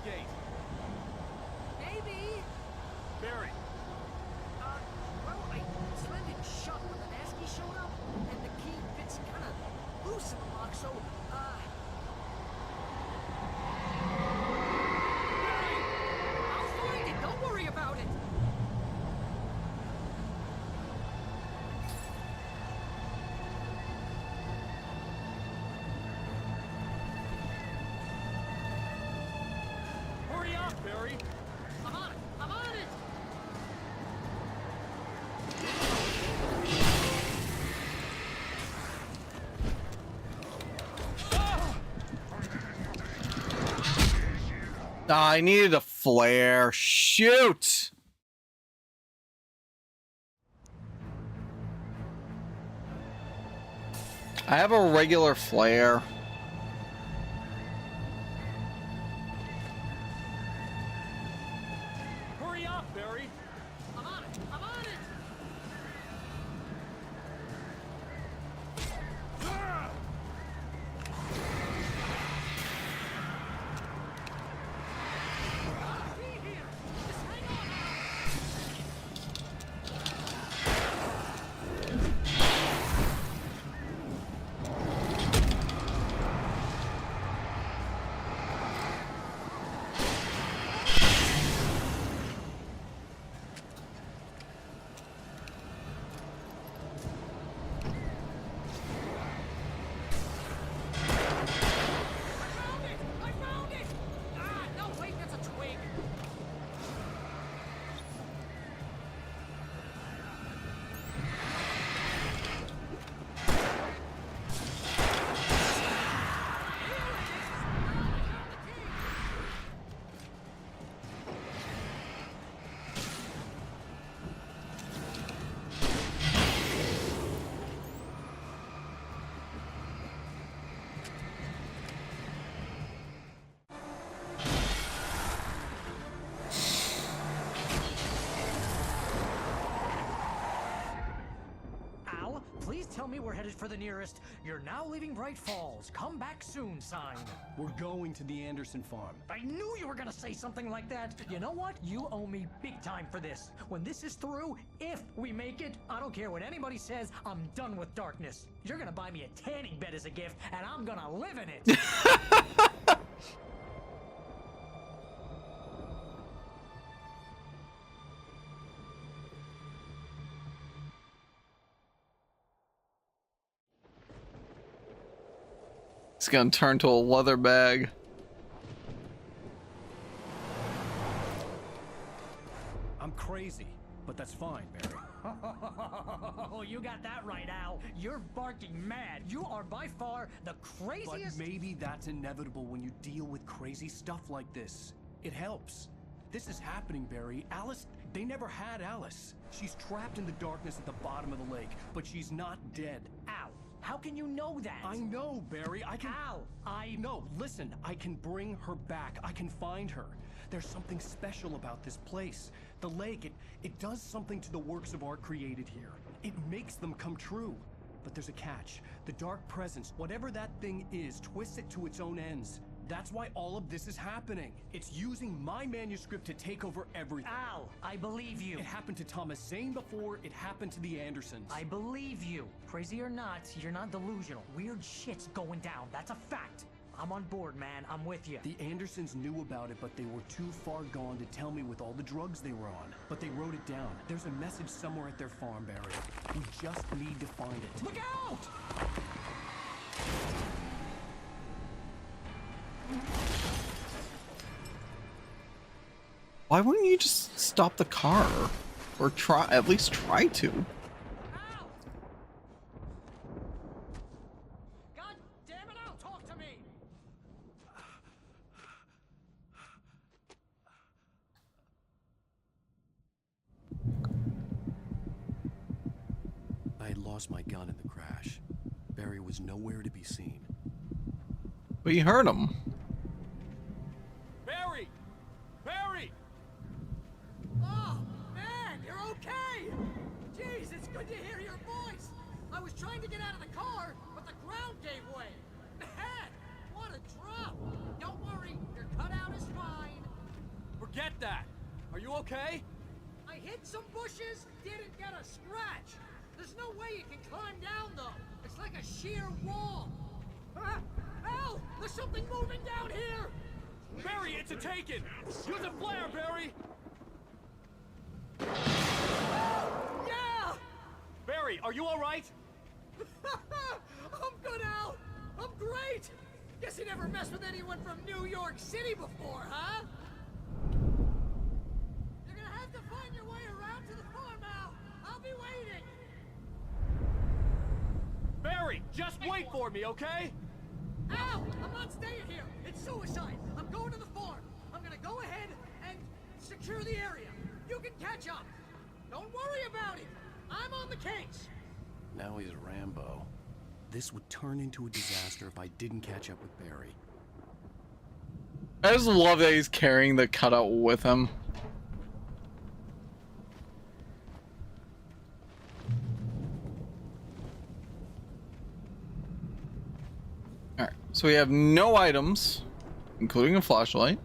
gate. Maybe. Barry. Well, I slammed it shut when the Nasty showed up, and the key fits kind of loose in the lock, so, I'll find it. Don't worry about it. Hurry up, Barry. I'm on it. I'm on it. I needed a flare. Shoot! I have a regular flare. Hurry up, Barry. I'm on it. I'm on it. I found it! Ah, no, wait, that's a twig. Al, please tell me we're headed for the nearest "You're now leaving Bright Falls. Come back soon" sign. We're going to the Anderson farm. I knew you were gonna say something like that. You know what? You owe me big time for this. When this is through, if we make it, I don't care what anybody says, I'm done with darkness. You're gonna buy me a tanning bed as a gift, and I'm gonna live in it. It's gonna turn to a leather bag. I'm crazy, but that's fine, Barry. Oh, you got that right, Al. You're barking mad. You are by far the But craziest. maybe that's inevitable when you deal with crazy stuff like this. It helps. This is happening, Barry. Alice, they never had Alice. She's trapped in the darkness at the bottom of the lake, but she's not dead. Al, how can you know that? I know, Barry. I can... Al, No, listen. I can bring her back. I can find her. There's something special about this place. The lake, it does something to the works of art created here. It makes them come true. But there's a catch. The dark presence, whatever that thing is, twists it to its own ends. That's why all of this is happening. It's using my manuscript to take over everything. Al, I believe you. It happened to Thomas Zane before, it happened to the Andersons. I believe you. Crazy or not, you're not delusional. Weird shit's going down. That's a fact. I'm on board, man. I'm with you. The Andersons knew about it, but they were too far gone to tell me with all the drugs they were on. But they wrote it down. There's a message somewhere at their farm, Barry. We just need to find it. Look out! Why wouldn't you just stop the car? Or at least try to? God damn it, Al, talk to me! I had lost my gun in the crash. Barry was nowhere to be seen. But you heard him. Barry! Barry! Oh, man, you're okay! Jeez, it's good to hear your voice! I was trying to get out of the car, but the ground gave way! Man, what a drop! Don't worry, your cutout is fine. Forget that. Are you okay? I hit some bushes, didn't get a scratch. There's no way you can climb down, though. It's like a sheer wall. Ah, Al! There's something moving down here! Barry, it's a Taken! Use a flare, Barry! Yeah! Barry, are you alright? I'm good, Al! I'm great! Guess you never messed with anyone from New York City before, huh? You're gonna have to find your way around to the farm, Al! I'll be waiting! Barry, just wait for me, okay? Al! I'm not staying here! It's suicide! I'm going to the farm! I'm gonna go ahead and secure the area! You can catch up! Don't worry about it! I'm on the case! Now he's Rambo. This would turn into a disaster if I didn't catch up with Barry. I just love that he's carrying the cutout with him. Alright, so we have no items, including a flashlight.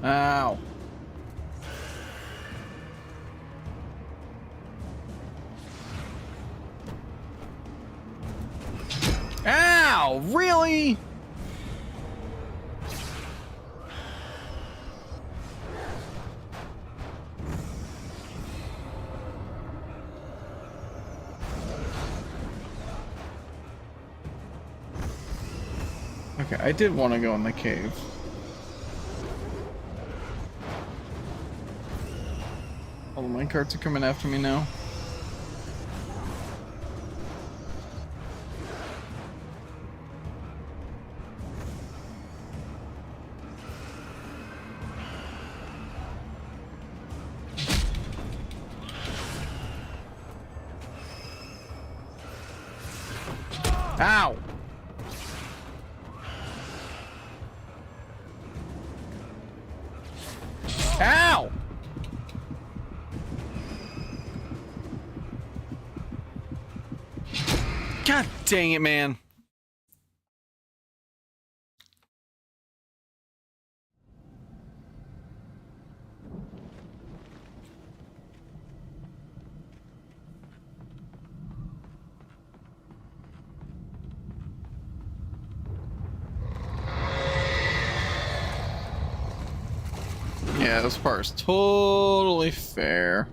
Ow. Ow, really? Okay, I did want to go in the cave. All the minecarts are coming after me now. Ow! Ow! God dang it, man. Yeah, this part is totally fair.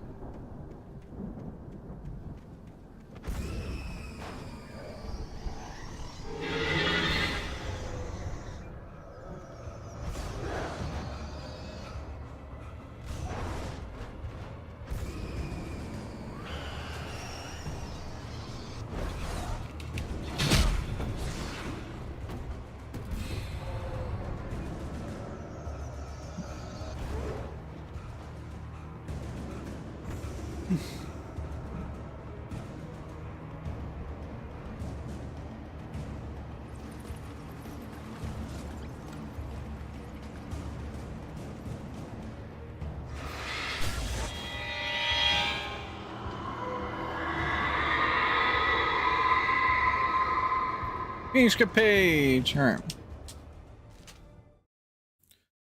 Manuscript page. All right.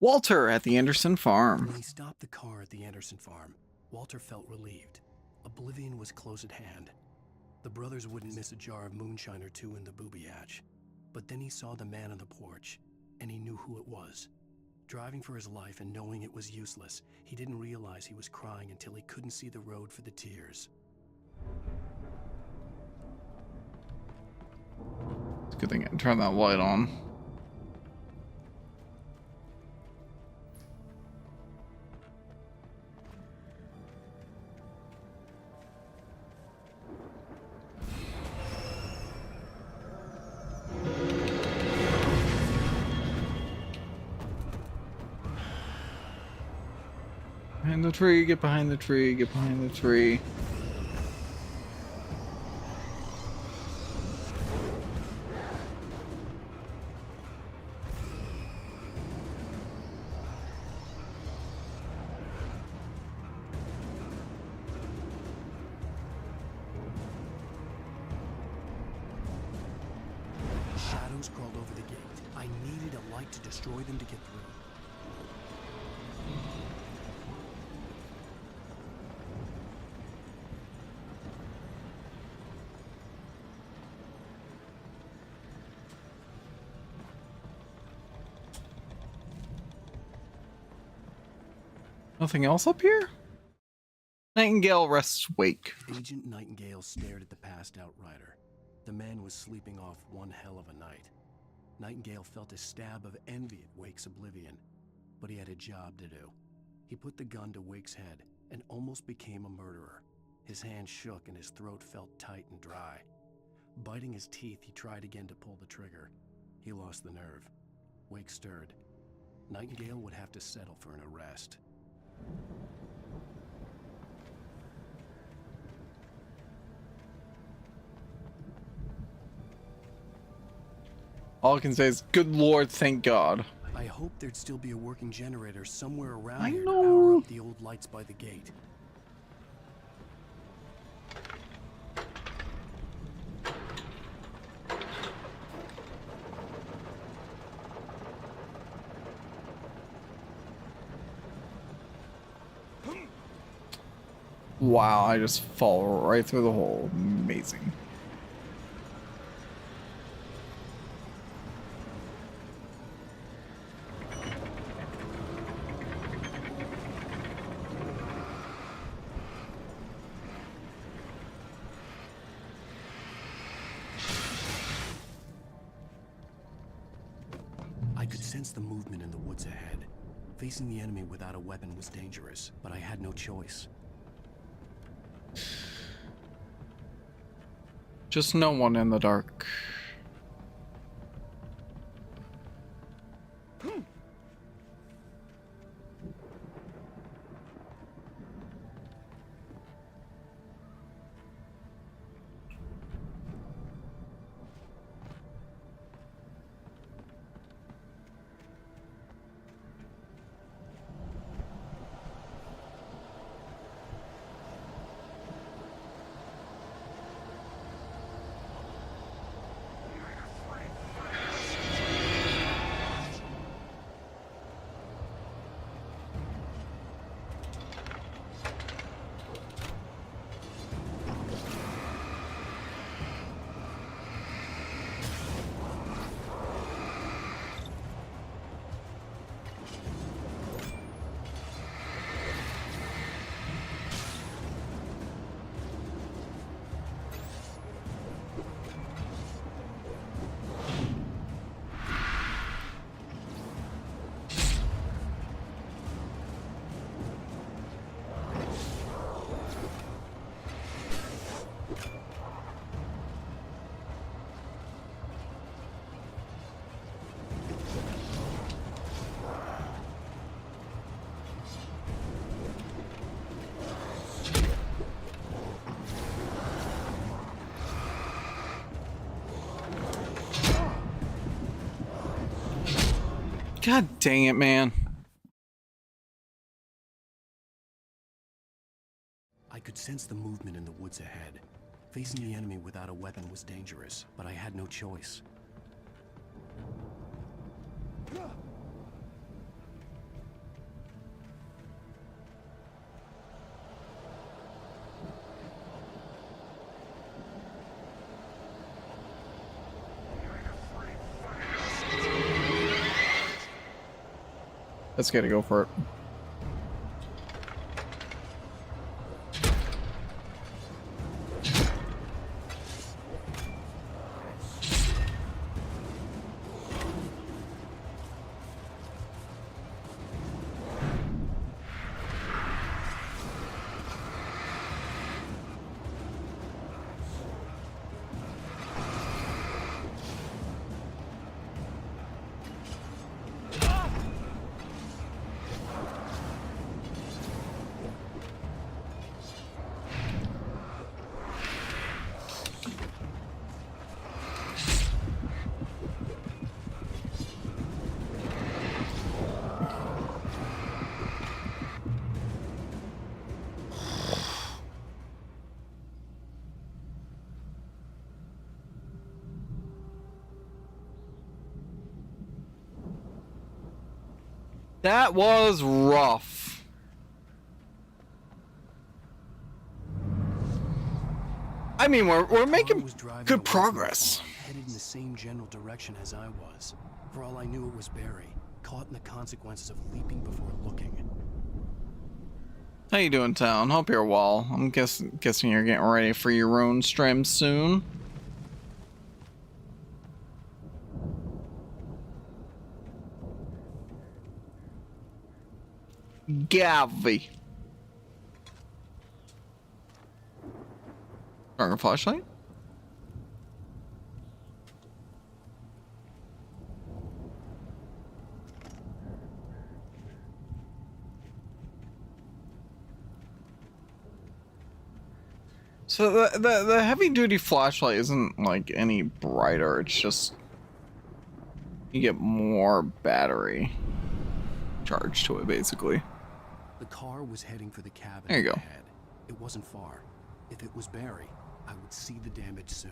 Walter at the Anderson farm. When he stopped the car at the Anderson farm, Walter felt relieved. Oblivion was close at hand. The brothers wouldn't miss a jar of moonshine or two in the booby hatch. But then he saw the man on the porch, and he knew who it was. Driving for his life and knowing it was useless, he didn't realize he was crying until he couldn't see the road for the tears. It's a good thing I can turn that light on. behind the tree, get behind the tree, get behind the tree. Shadows crawled over the gate. I needed a light to destroy them to get through. Nothing else up here? Nightingale rests wake. Agent Nightingale stared at the passed out rider. The man was sleeping off one hell of a night. Nightingale felt a stab of envy at Wake's oblivion, but he had a job to do. He put the gun to Wake's head and almost became a murderer. His hand shook and his throat felt tight and dry. Biting his teeth, he tried again to pull the trigger. He lost the nerve. Wake stirred. Nightingale would have to settle for an arrest. All I can say is, good lord, thank God. I hoped there'd still be a working generator somewhere around I here know. to power up the old lights by the gate. Wow, I just fall right through the hole. Amazing. I could sense the movement in the woods ahead. Facing the enemy without a weapon was dangerous, but I had no choice. Just no one in the dark. God dang it, man. I could sense the movement in the woods ahead. Facing the enemy without a weapon was dangerous, but I had no choice. Let's get to go for it. That was rough. I mean, we're making good progress. Headed in the same general direction as I was. For all I knew, it was Barry, caught in the consequences of leaping before looking. How you doing, Town? Hope you're well. I'm guessing you're getting ready for your own stream soon. Gavi. Stronger flashlight? So the heavy duty flashlight isn't like any brighter, it's just you get more battery charge to it basically. The car was heading for the cabin. There you go. Ahead. It wasn't far. If it was Barry, I would see the damage soon.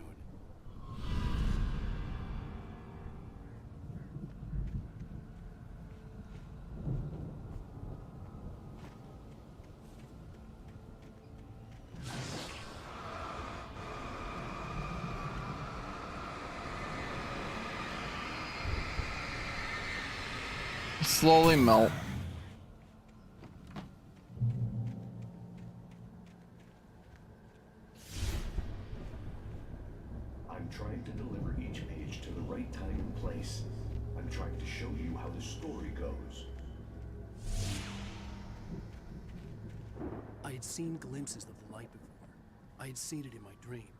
Slowly melt. I'm trying to deliver each page to the right time and place. I'm trying to show you how the story goes. I had seen glimpses of the light before. I had seen it in my dream.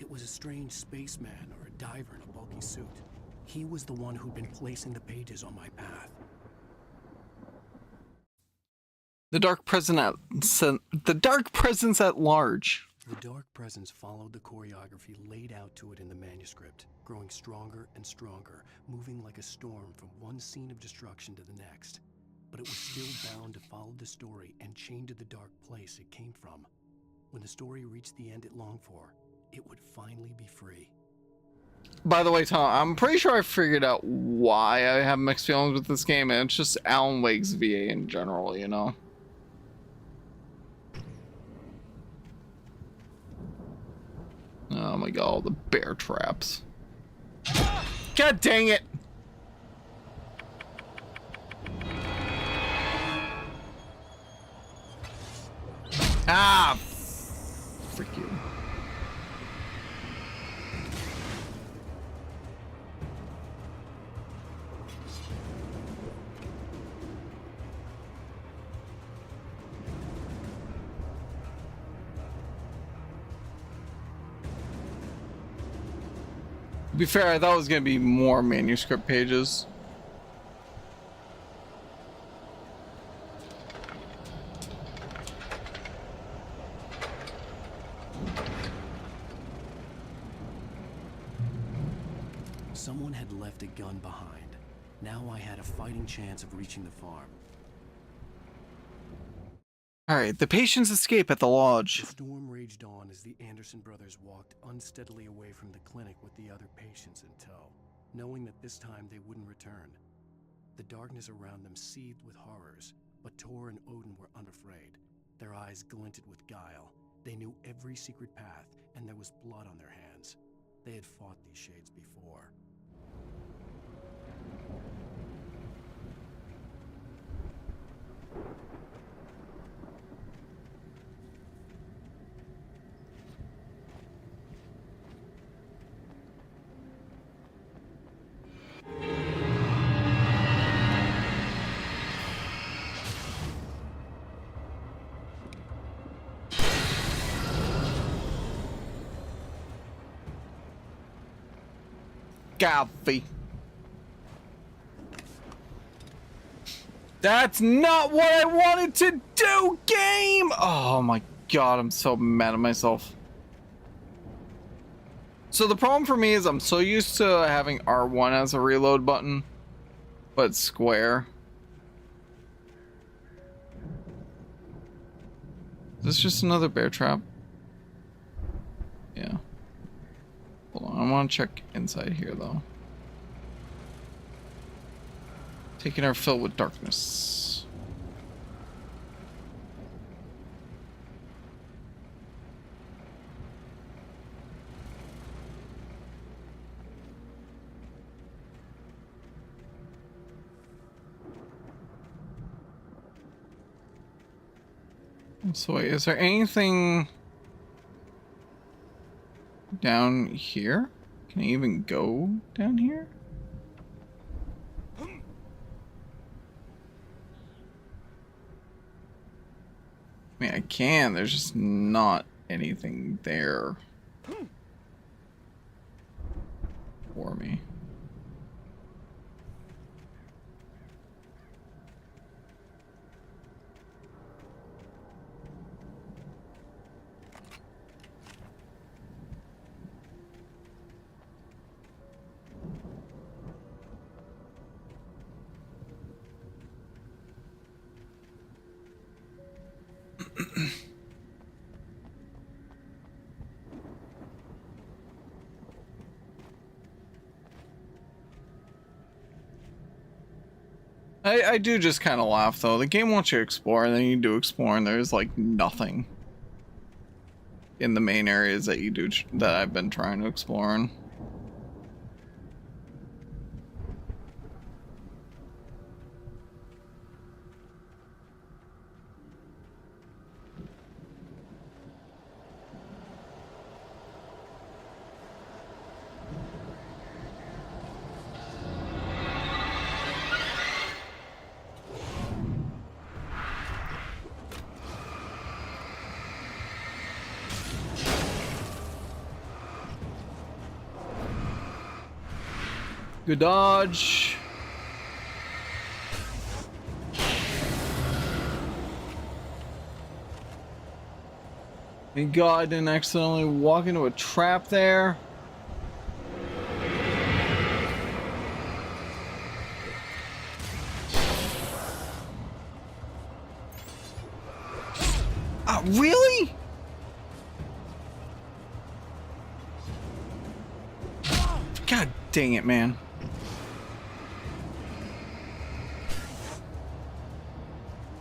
It was a strange spaceman or a diver in a bulky suit. He was the one who'd been placing the pages on my path. The dark presence at large. The dark presence followed the choreography laid out to it in the manuscript, growing stronger and stronger, moving like a storm from one scene of destruction to the next. But it was still bound to follow the story and chained to the dark place it came from. When the story reached the end it longed for, it would finally be free. By the way, Tom, I'm pretty sure I figured out why I have mixed feelings with this game, and it's just Alan Wake's VA in general, you know? Oh my god, all the bear traps. God dang it! Ah! Frick you. To be fair, I thought it was going to be more manuscript pages. Someone had left a gun behind. Now I had a fighting chance of reaching the farm. Alright, the patients escape at the lodge. The storm raged on as the Anderson brothers walked unsteadily away from the clinic with the other patients in tow, knowing that this time they wouldn't return. The darkness around them seethed with horrors, but Tor and Odin were unafraid. Their eyes glinted with guile. They knew every secret path, and there was blood on their hands. They had fought these shades before. Gavi. That's not what I wanted to do, game! Oh my god, I'm so mad at myself. So the problem for me is I'm so used to having R1 as a reload button, but square. Is this just another bear trap? Yeah. Hold on, I want to check inside here though. Taking our fill with darkness. So wait, is there anything down here? Can I even go down here? I mean, I can, there's just not anything there for me. I do just kind of laugh though. The game wants you to explore, and then you do explore, and there's like nothing in the main areas that you do that I've been trying to explore in. Good dodge. Thank God I didn't accidentally walk into a trap there. Really? God dang it, man.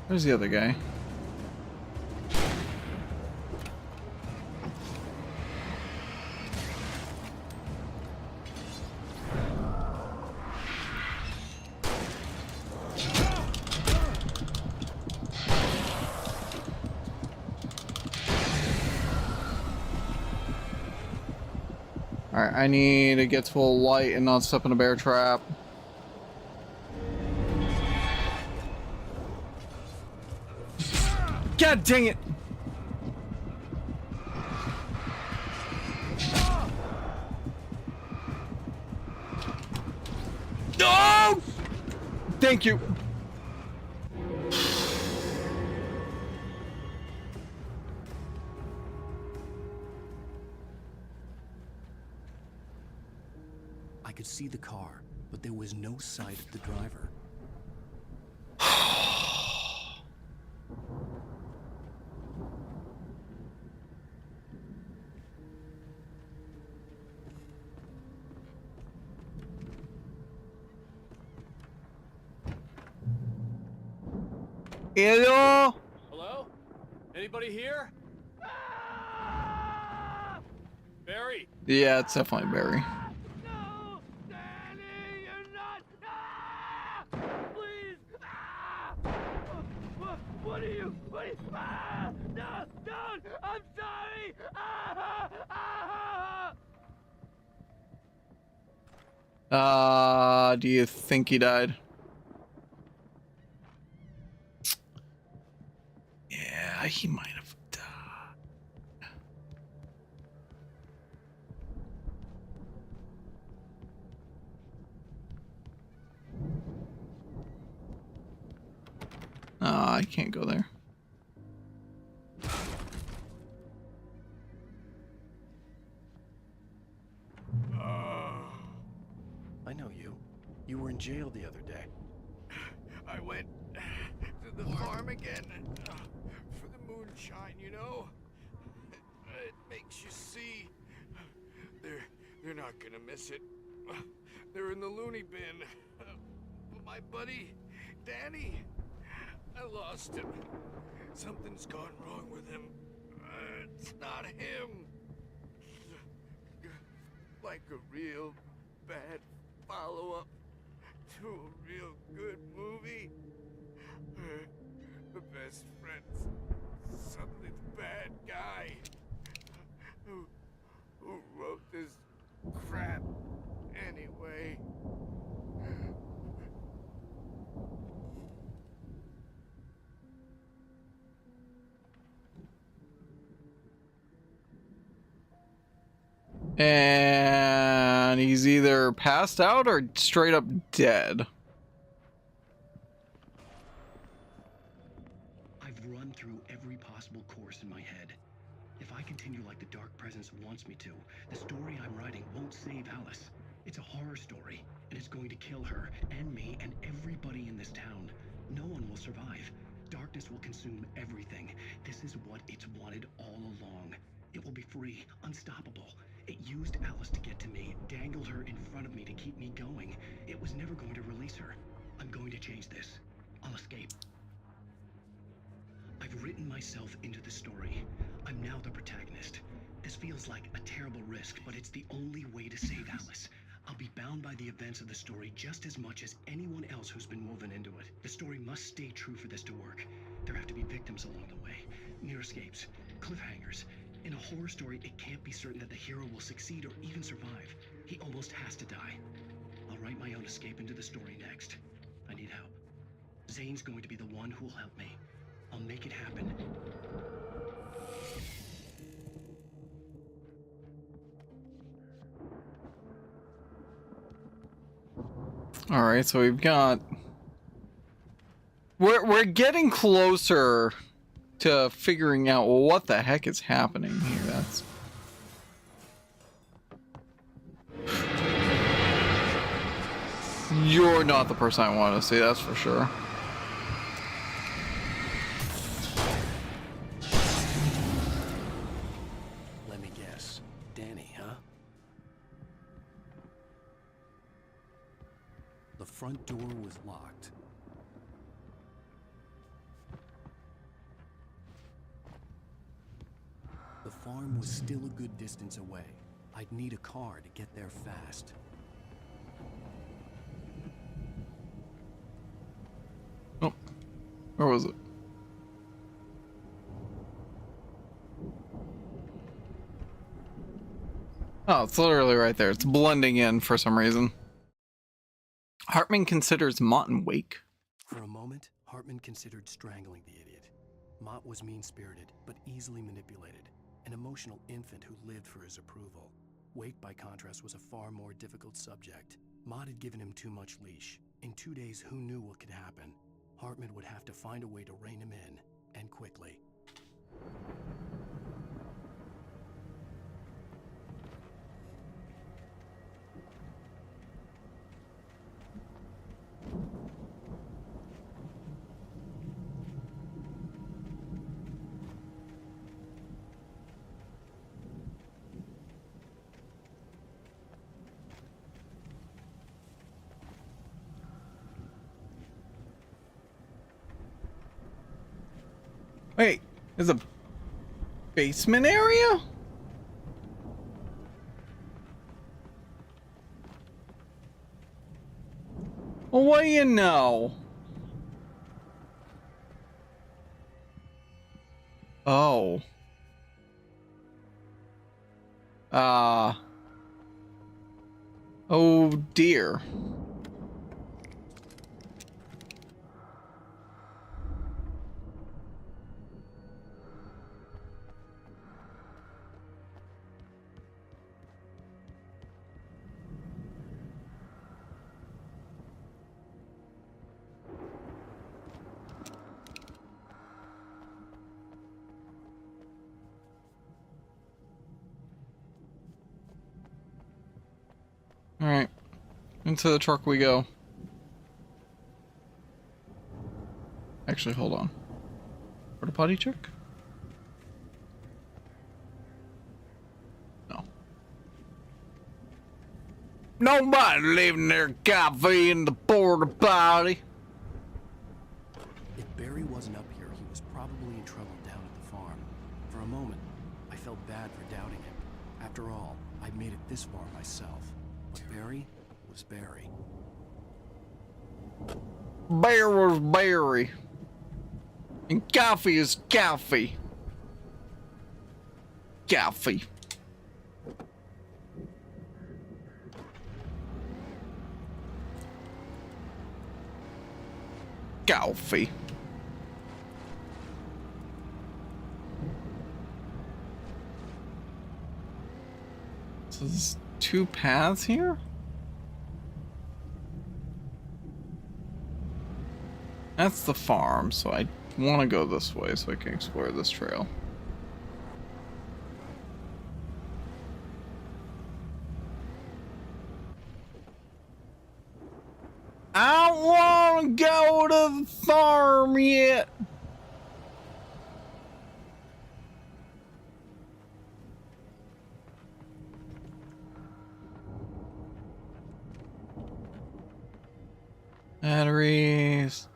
Where's the other guy? Alright, I need to get to a light and not step in a bear trap. God dang it! No! Thank you. I could see the car, but there was no sight of the driver. Hello? Hello? Anybody here? Barry? Yeah, it's definitely Barry. What are you? No, don't! I'm sorry! Do you think he died? Yeah, he might have died. I can't go there. I know you. You were in jail the other day. I went to the farm again for the moonshine, you know? It makes you see. They're not gonna miss it. They're in the loony bin. But my my buddy, Danny. I lost him. Something's gone wrong with him. It's not him. Like a real bad follow-up to a real good movie. The best friend's something bad guy who wrote this crap anyway. And he's either passed out or straight up dead. I've run through every possible course in my head. If I continue like the Dark Presence wants me to, the story I'm writing won't save Alice. It's a horror story, and it's going to kill her, and me, and everybody in this town. No one will survive. Darkness will consume everything. This is what it's wanted all along. It will be free, unstoppable. It used Alice to get to me, dangled her in front of me to keep me going. It was never going to release her. I'm going to change this. I'll escape. I've written myself into the story. I'm now the protagonist. This feels like a terrible risk, but it's the only way to save Alice. I'll be bound by the events of the story just as much as anyone else who's been woven into it. The story must stay true for this to work. There have to be victims along the way, near escapes, cliffhangers. In a horror story, it can't be certain that the hero will succeed or even survive. He almost has to die. I'll write my own escape into the story next. I need help. Zane's going to be the one who'll help me. I'll make it happen. All right, so we've got. We're getting closer to figuring out what the heck is happening here. That's. You're not the person I want to see, that's for sure. Let me guess. Danny, huh? The front door was locked. The farm was still a good distance away. I'd need a car to get there fast. Oh, where was it? Oh, it's literally right there. It's blending in for some reason. Hartman considers Mott and Wake. For a moment, Hartman considered strangling the idiot. Mott was mean-spirited, but easily manipulated. An emotional infant who lived for his approval. Wake, by contrast, was a far more difficult subject. Mott had given him too much leash. In 2 days, who knew what could happen? Hartman would have to find a way to rein him in, and quickly. Wait, there's a basement area? Well, what do you know? Oh. Oh dear. Alright. Into the truck we go. Actually, hold on. Porta potty check? No. Nobody leaving their coffee in the porta potty. If Barry wasn't up here, he was probably in trouble down at the farm. For a moment, I felt bad for doubting him. After all, I'd made it this far myself. But Barry was Barry. Bear was Barry. And coffee is coffee. Coffee. Coffee. So there's two paths here? That's the farm, so I want to go this way so I can explore this trail. I don't want to go to the farm yet. Batteries.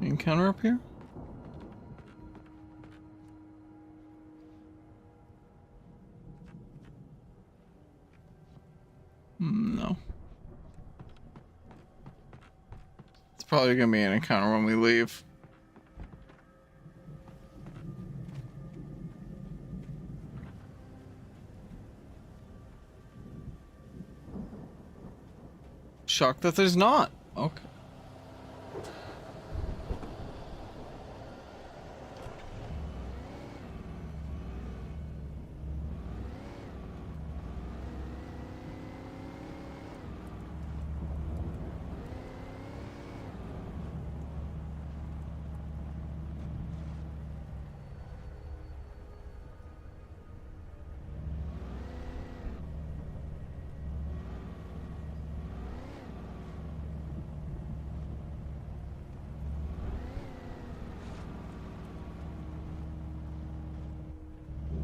Encounter up here? No. It's probably gonna be an encounter when we leave. Shocked that there's not. Okay.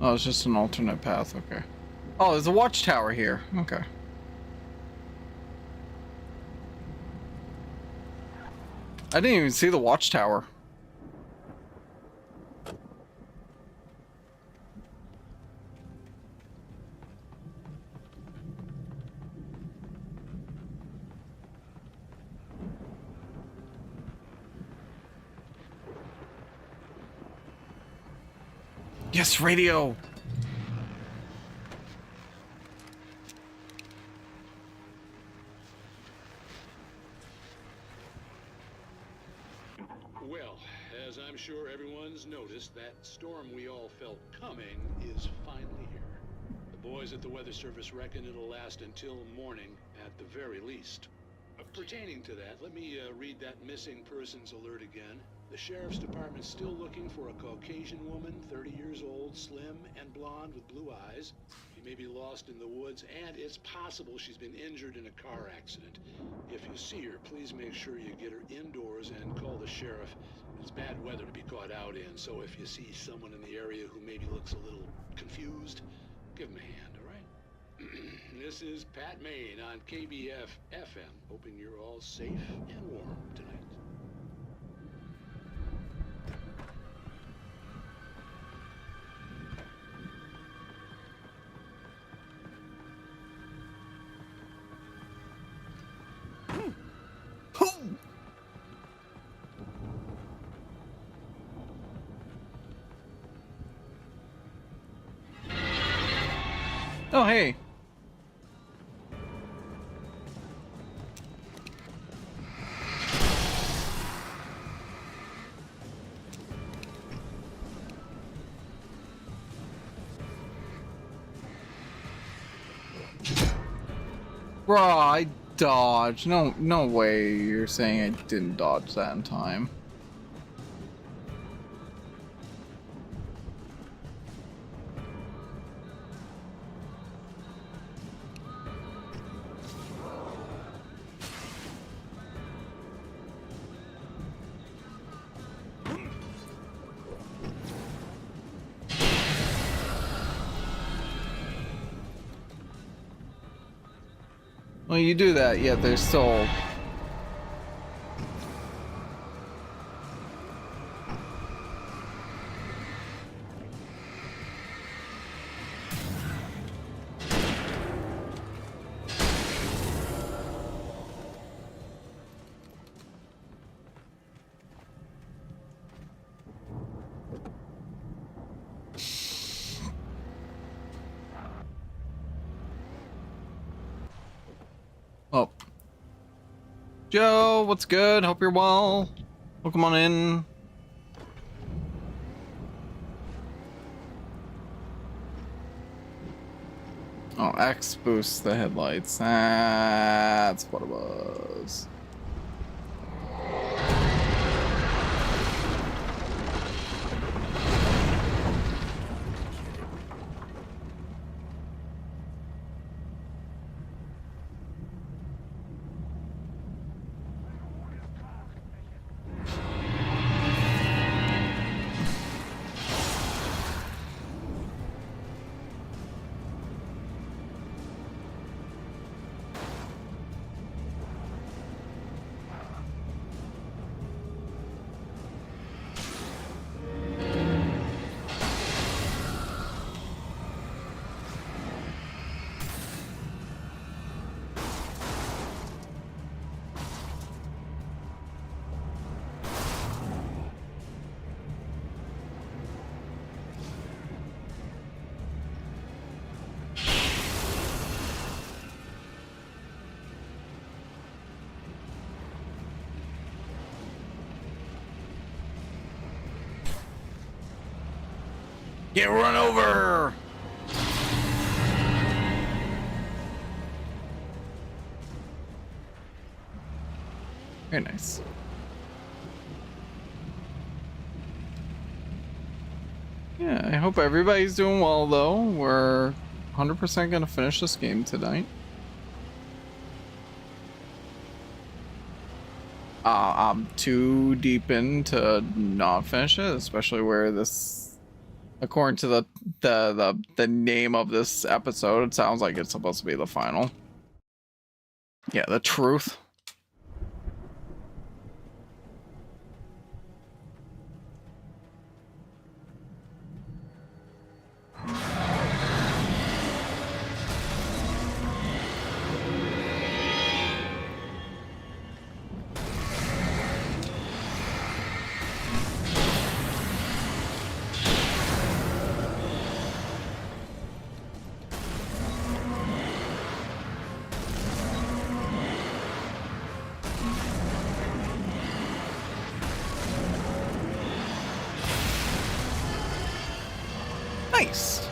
Oh, it's just an alternate path, okay. Oh, there's a watchtower here, okay. I didn't even see the watchtower. Yes, radio. Well, as I'm sure everyone's noticed, that storm we all felt coming is finally here. The boys at the Weather Service reckon it'll last until morning at the very least. Pertaining to that, let me read that missing persons alert again. The Sheriff's Department's still looking for a Caucasian woman, 30 years old, slim and blonde with blue eyes. She may be lost in the woods, and it's possible she's been injured in a car accident. If you see her, please make sure you get her indoors and call the sheriff. It's bad weather to be caught out in, so if you see someone in the area who maybe looks a little confused, give them a hand, all right? This is Pat Maine on KBF FM, hoping you're all safe and warm tonight. Oh, hey. Bro, I dodged. No way you're saying I didn't dodge that in time. Well, you do that, yet there's still... Oh. Joe, what's good? Hope you're well. Welcome on in. Oh, X boosts the headlights. That's what it was. Get run over! Very nice. Yeah, I hope everybody's doing well though. We're 100% gonna finish this game tonight. I'm too deep in to not finish it, especially where this, according to the name of this episode, it sounds like it's supposed to be the final. Yeah, the truth. Nice.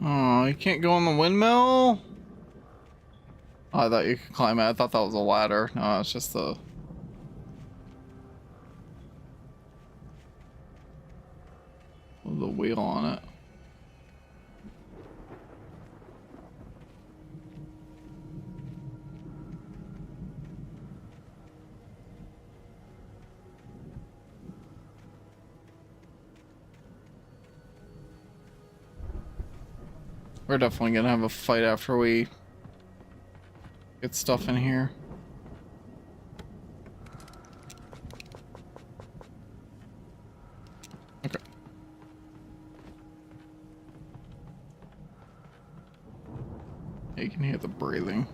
Oh, you can't go on the windmill? Oh, I thought you could climb it. I thought that was a ladder. No, it's just the wheel on it. We're definitely gonna have a fight after we get stuff in here. Okay. You can hear the breathing.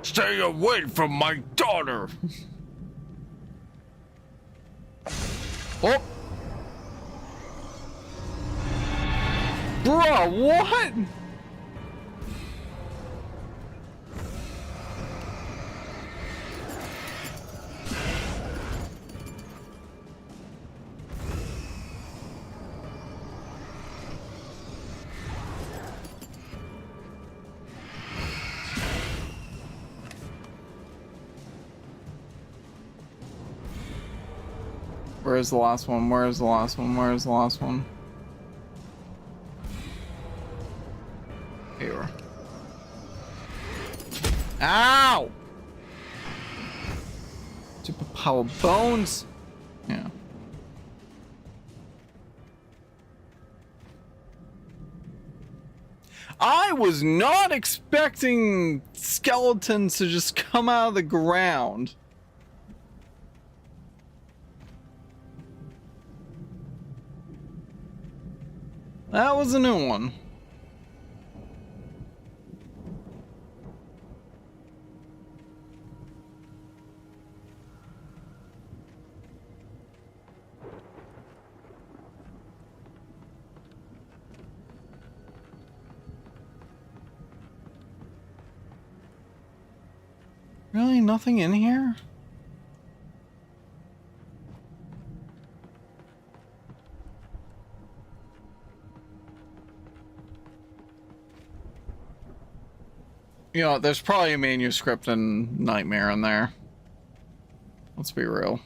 Stay away from my daughter! Oh! Bruh, what? Where's the last one? Where's the last one? Where's the last one? Here. Ow! Superpower bones. Yeah. I was not expecting skeletons to just come out of the ground. That was a new one. Really? Nothing in here? You know, there's probably a manuscript and Nightmare in there. Let's be real.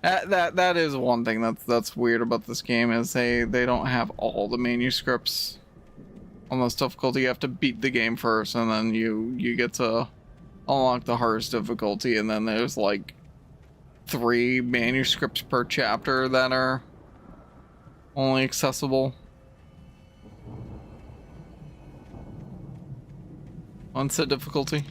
That is one thing that's weird about this game is they don't have all the manuscripts on this difficulty. You have to beat the game first, and then you get to unlock the hardest difficulty, and then there's like 3 manuscripts per chapter that are only accessible. Unset difficulty.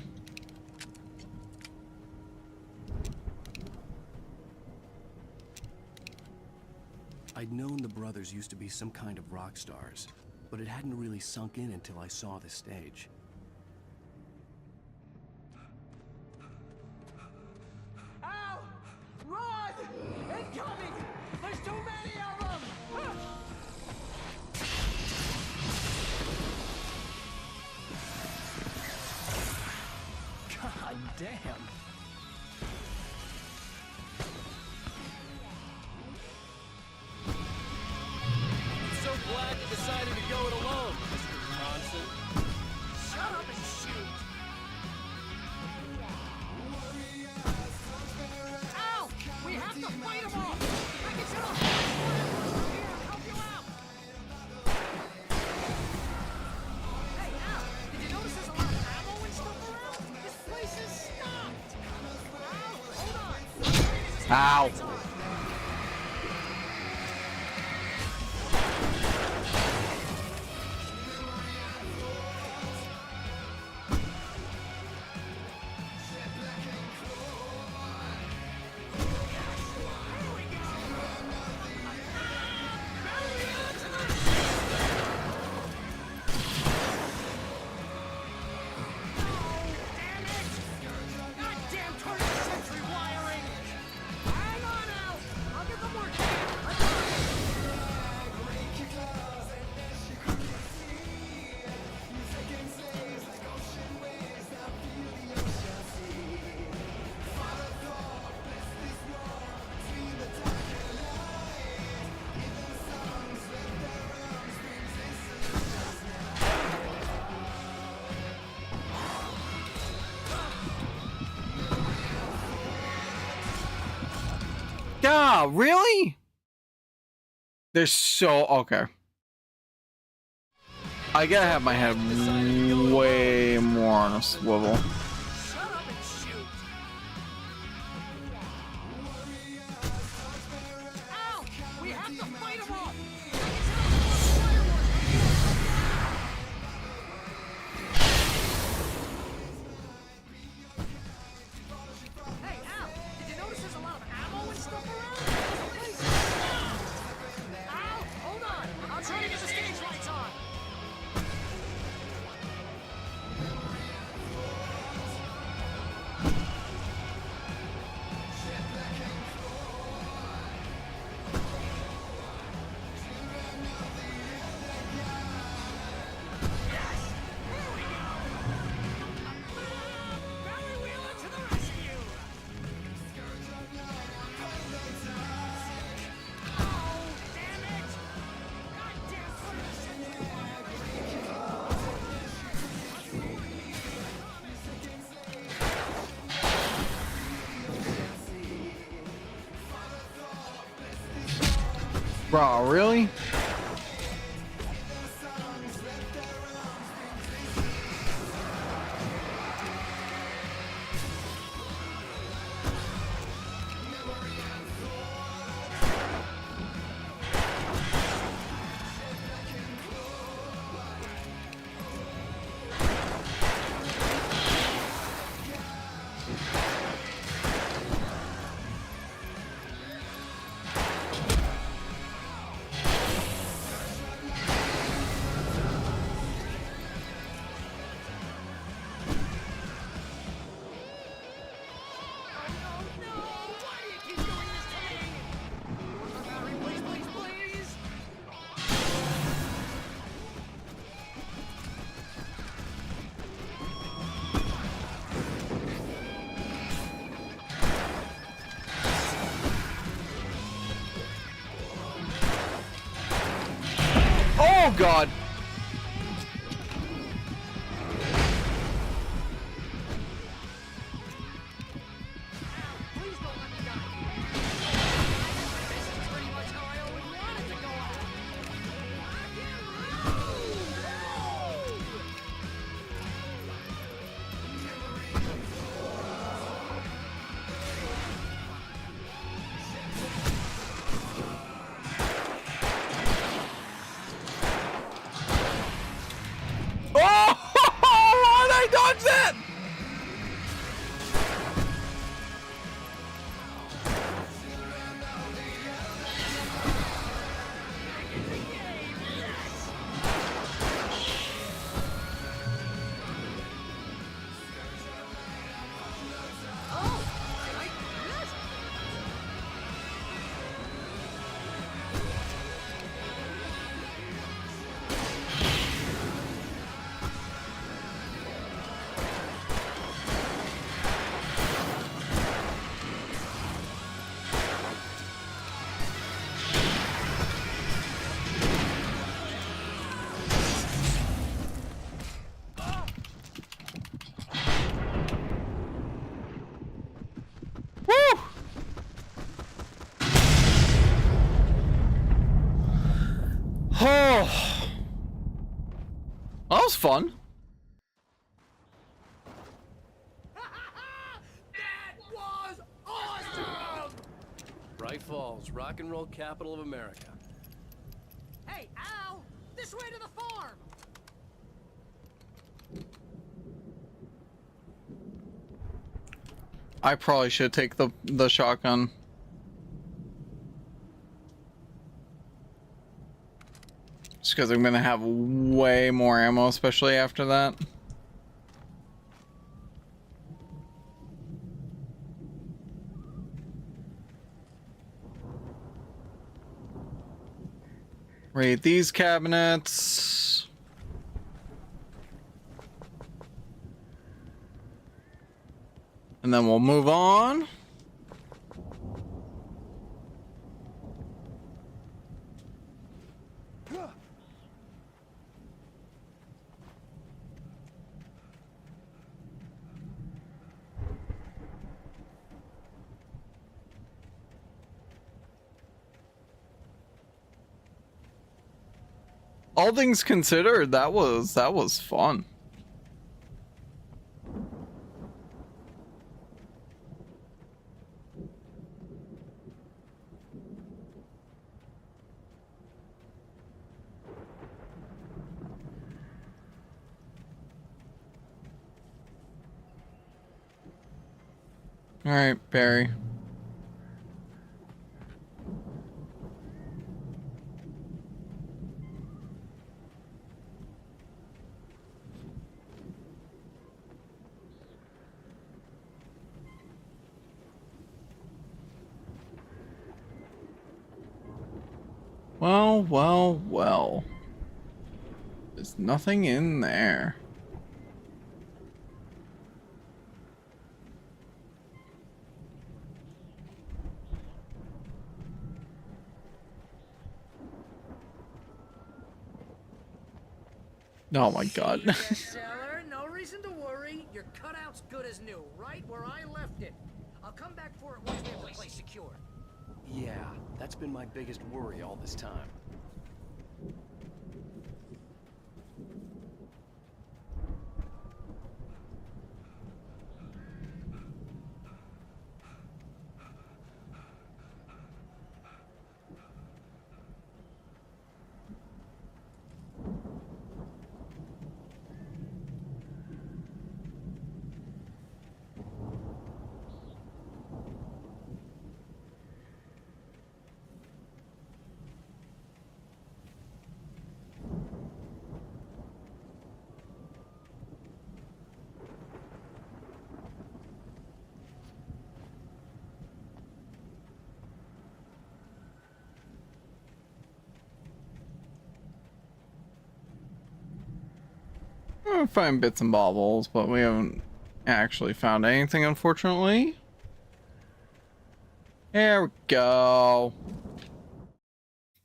I'd known the brothers used to be some kind of rock stars, but it hadn't really sunk in until I saw the stage. Ow! Run! Incoming! There's too many of them! God damn. I'm so glad you decided to go it alone, Mr. Johnson. Shut up and shoot! Ow! We have to fight them off! I can set off! Here, help you out! Hey, Al! Did you notice there's a lot of ammo and stuff around? This place is stocked! Al, hold on! Ow! Goddamn 20th century wiring! Hang on, Al! I'll get them working! Yeah, really? They're so okay. I gotta have my head way more on a swivel. Al! We have to fight them off! Hey, Al! Did you notice there's a lot of ammo and stuff around? Al! Hold on! I'll try to get the stage lights on! Bro, really? Oh god! Oh, that was fun. That was awesome! Bright Falls, rock and roll capital of America. Hey, Al! This way to the farm! I probably should take the shotgun. Just because I'm gonna have way more ammo, especially after that. Raid these cabinets. And then we'll move on. All things considered, that was fun. All right, Barry. Well, well, well. There's nothing in there. Oh my god. Seller, no reason to worry. Your cutout's good as new, right where I left it. I'll come back for it once we have the place secured. Yeah, that's been my biggest worry all this time. I find bits and baubles, but we haven't actually found anything, unfortunately. There we go.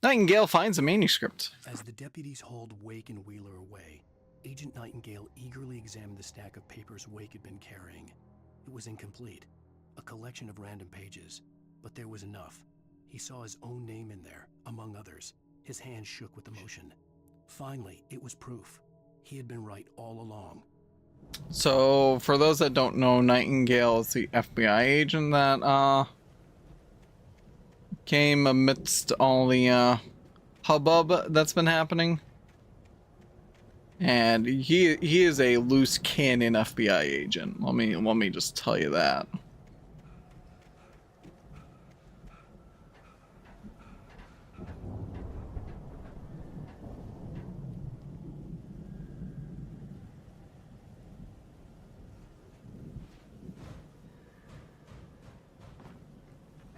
Nightingale finds a manuscript. As the deputies hauled Wake and Wheeler away, Agent Nightingale eagerly examined the stack of papers Wake had been carrying. It was incomplete, a collection of random pages, but there was enough. He saw his own name in there, among others. His hand shook with emotion. Finally, it was proof. He had been right all along. So, for those that don't know, Nightingale is the FBI agent that came amidst all the hubbub that's been happening. And he is a loose cannon FBI agent. Let me just tell you that.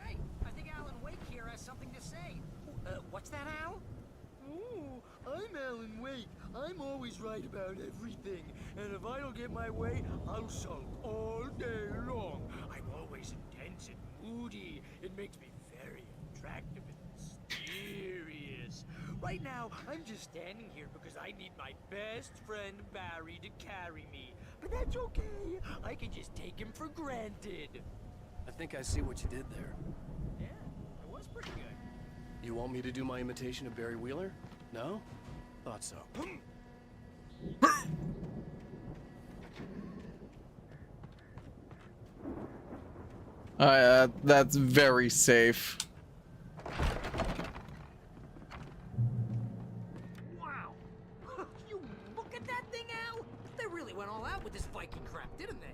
Hey, I think Alan Wake here has something to say. What's that, Al? Ooh, I'm Alan Wake. I'm always right about everything. And if I don't get my way, I'll sulk all day long. I'm always intense and moody. It makes me very attractive and mysterious. Right now, I'm just standing here because I need my best friend Barry to carry me. But that's okay. I can just take him for granted. I think I see what you did there. Yeah, it was pretty good. You want me to do my imitation of Barry Wheeler? No? Thought so. That's very safe. Wow! You look at that thing, Al! They really went all out with this Viking crap, didn't they?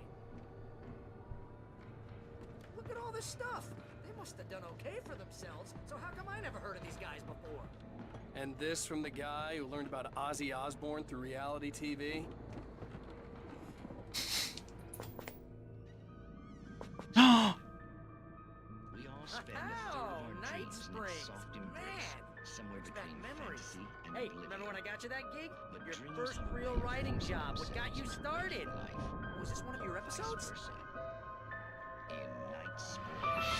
Look at all this stuff. They must have done okay for themselves, so how come I never heard of these guys before? And this from the guy who learned about Ozzy Osbourne through reality TV? We all spend Oh, Night Springs! Man! Somewhere Back between memories. fantasy and Hey, oblivion. remember when I got you that gig? But Your dreams first don't real really writing realize job. What got you themselves started? in life, Was this one of your or vice episodes? versa. In Night Springs.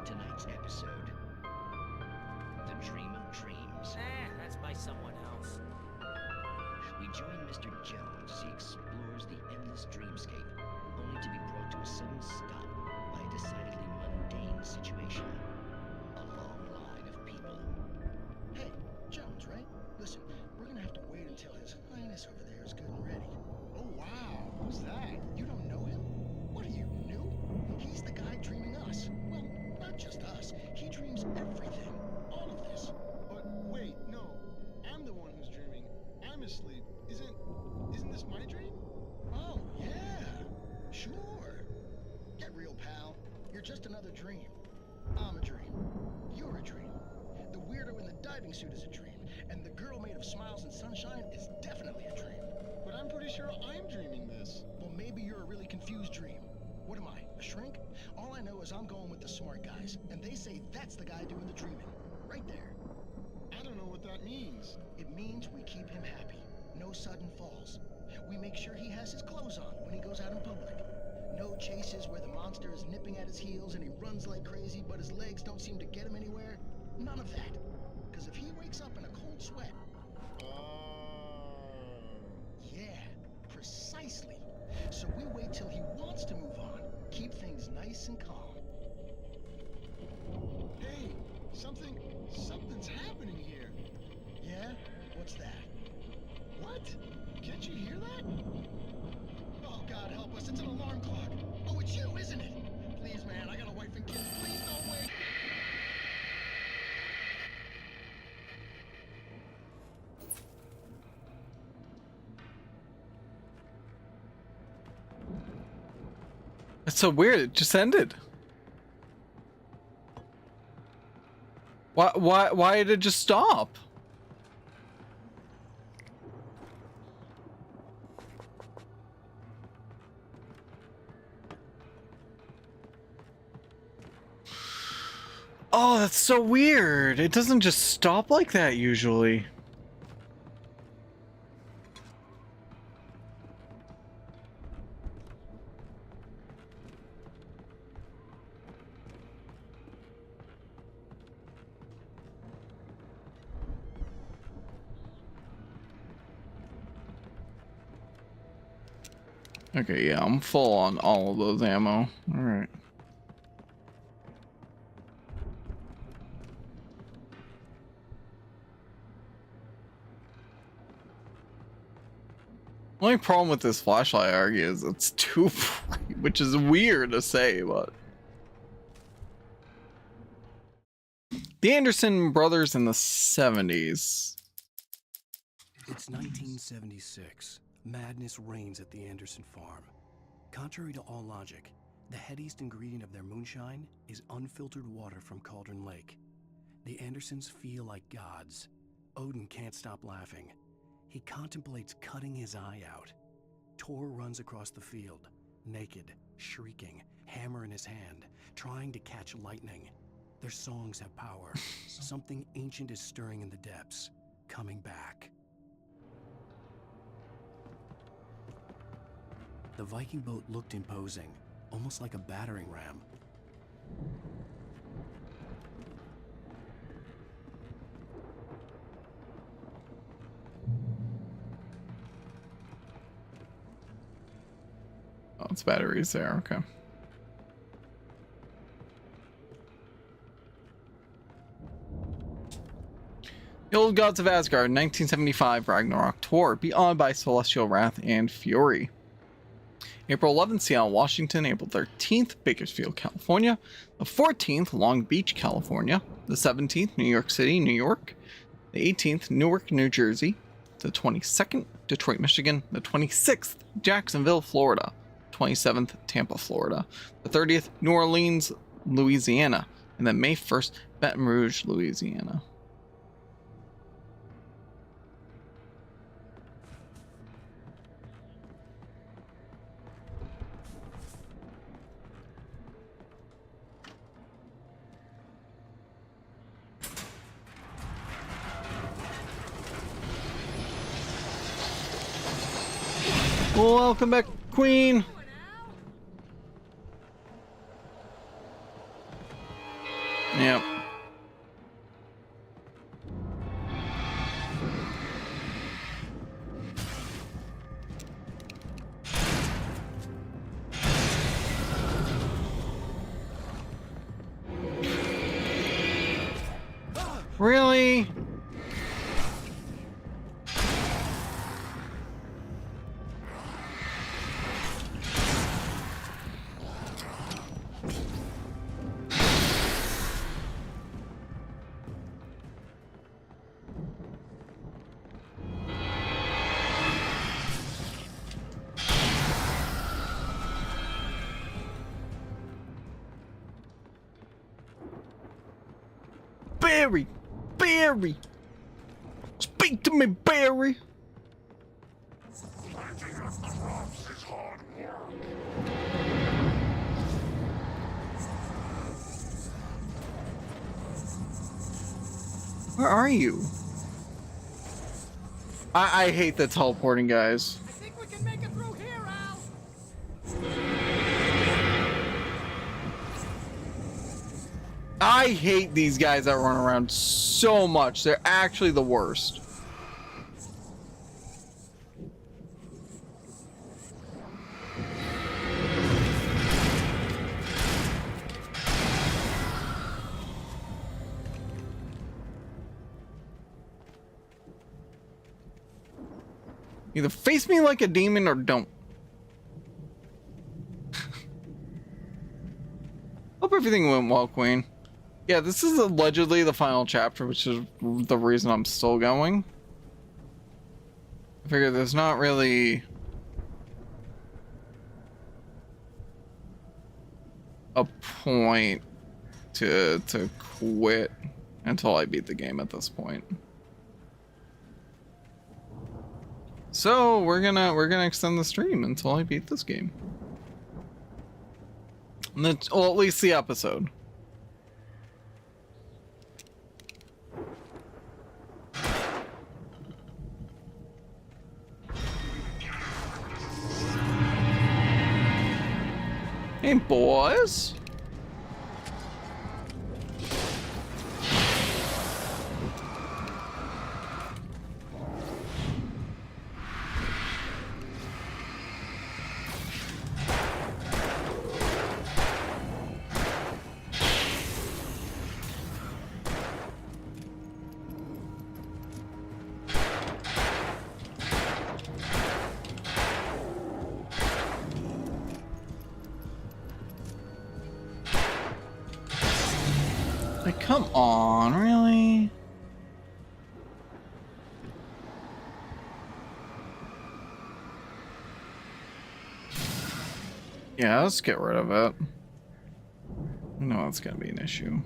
Tonight's episode: The Dream of Dreams. That's by someone else. We join Mr. Jones as he explores the endless dreamscape, only to be brought to a sudden stop by a decidedly mundane situation. A long line of people. Hey, Jones, right? Listen, we're gonna have to wait until His Highness over there is good and ready. Oh, wow. Who's that? You don't know him? What are you, new? He's the guy dreaming us. Well, not just us. He dreams everything. All of this. But wait, no. I'm the one who's dreaming. I'm asleep. Isn't this my dream? Oh, yeah. Sure. Get real, pal. You're just another dream. I'm a dream. You're a dream. The weirdo in the diving suit is a dream. And the girl made of smiles and sunshine is definitely a dream. But I'm pretty sure I'm dreaming this. Well, maybe you're a really confused dream. What am I, a shrink? All I know is I'm going with the smart guys, and they say that's the guy doing the dreaming. Right there. I don't know what that means. It means we keep him happy. No sudden falls. We make sure he has his clothes on when he goes out in public. No chases where the monster is nipping at his heels and he runs like crazy, but his legs don't seem to get him anywhere. None of that. Because if he wakes up in a cold sweat... Yeah, precisely. So we wait till he wants to move on. Keep things nice and calm. us. It's an alarm clock. Oh, it's you, isn't it? Please, man, I got a wife and kids. Please don't wait. That's so weird. It just ended. Why did it just stop? Oh, that's so weird. It doesn't just stop like that usually. Okay, yeah, I'm full on all of those ammo. All right. Only problem with this flashlight, I argue, is it's too bright, which is weird to say, but the Anderson brothers in the 70s. It's 1976. Madness reigns at the Anderson farm. Contrary to all logic, the headiest ingredient of their moonshine is unfiltered water from Cauldron Lake. The Andersons feel like gods. Odin can't stop laughing. He contemplates cutting his eye out. Tor runs across the field, naked, shrieking, hammer in his hand, trying to catch lightning. Their songs have power. Something ancient is stirring in the depths, coming back. The Viking boat looked imposing, almost like a battering ram. Oh, it's batteries there, okay. The Old Gods of Asgard, 1975, Ragnarok Tour, Beyond by Celestial Wrath and Fury. April 11th, Seattle, Washington. April 13th, Bakersfield, California. The 14th, Long Beach, California. The 17th, New York City, New York. The 18th, Newark, New Jersey. The 22nd, Detroit, Michigan. The 26th, Jacksonville, Florida. 27th, Tampa, Florida. The 30th, New Orleans, Louisiana. And then May 1st, Baton Rouge, Louisiana. Welcome back, Queen. Yep. Really? Barry! Barry! Speak to me, Barry! Where are you? I hate the teleporting guys. I think we can make it through here, Al. I hate these guys that run around so much. They're actually the worst. Either face me like a demon or don't. everything went well, Queen. Yeah, this is allegedly the final chapter, which is the reason I'm still going. I figure there's not really a point to quit until I beat the game at this point. So we're gonna extend the stream until I beat this game. And then, well, at least the episode. Hey, boys. Like, come on, really? Yeah, let's get rid of it. No, it's gonna be an issue.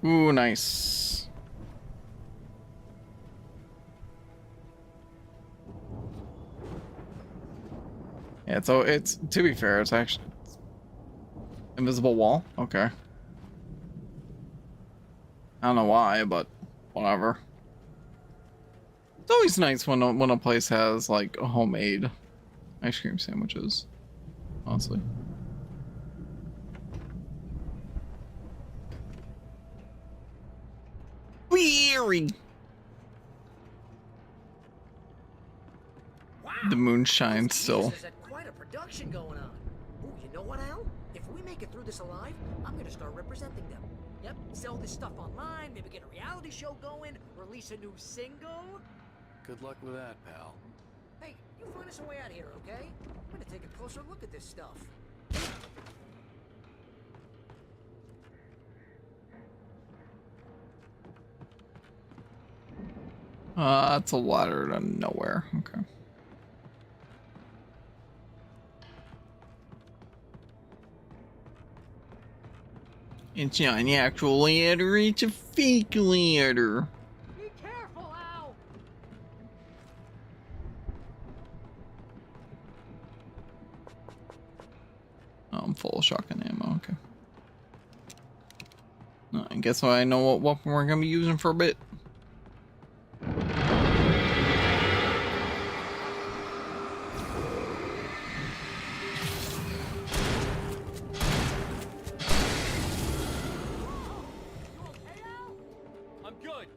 Ooh, nice. Yeah, so it's, to be fair, it's actually invisible wall. Okay. I don't know why, but whatever. It's always nice when a place has like homemade ice cream sandwiches. Honestly. Weary. The moonshine still. There's quite a production going on. Ooh, you know what, Al? If we make it through this alive, I'm gonna start representing them. Yep, sell this stuff online, maybe get a reality show going, release a new single. Good luck with that, pal. Hey, you find us a way out of here, okay? I'm gonna take a closer look at this stuff. That's a ladder to nowhere. Okay. It's not an actual ladder, it's a fake ladder. Be careful, Al! Oh, I'm full of shotgun ammo, okay. I guess I know what weapon we're gonna be using for a bit.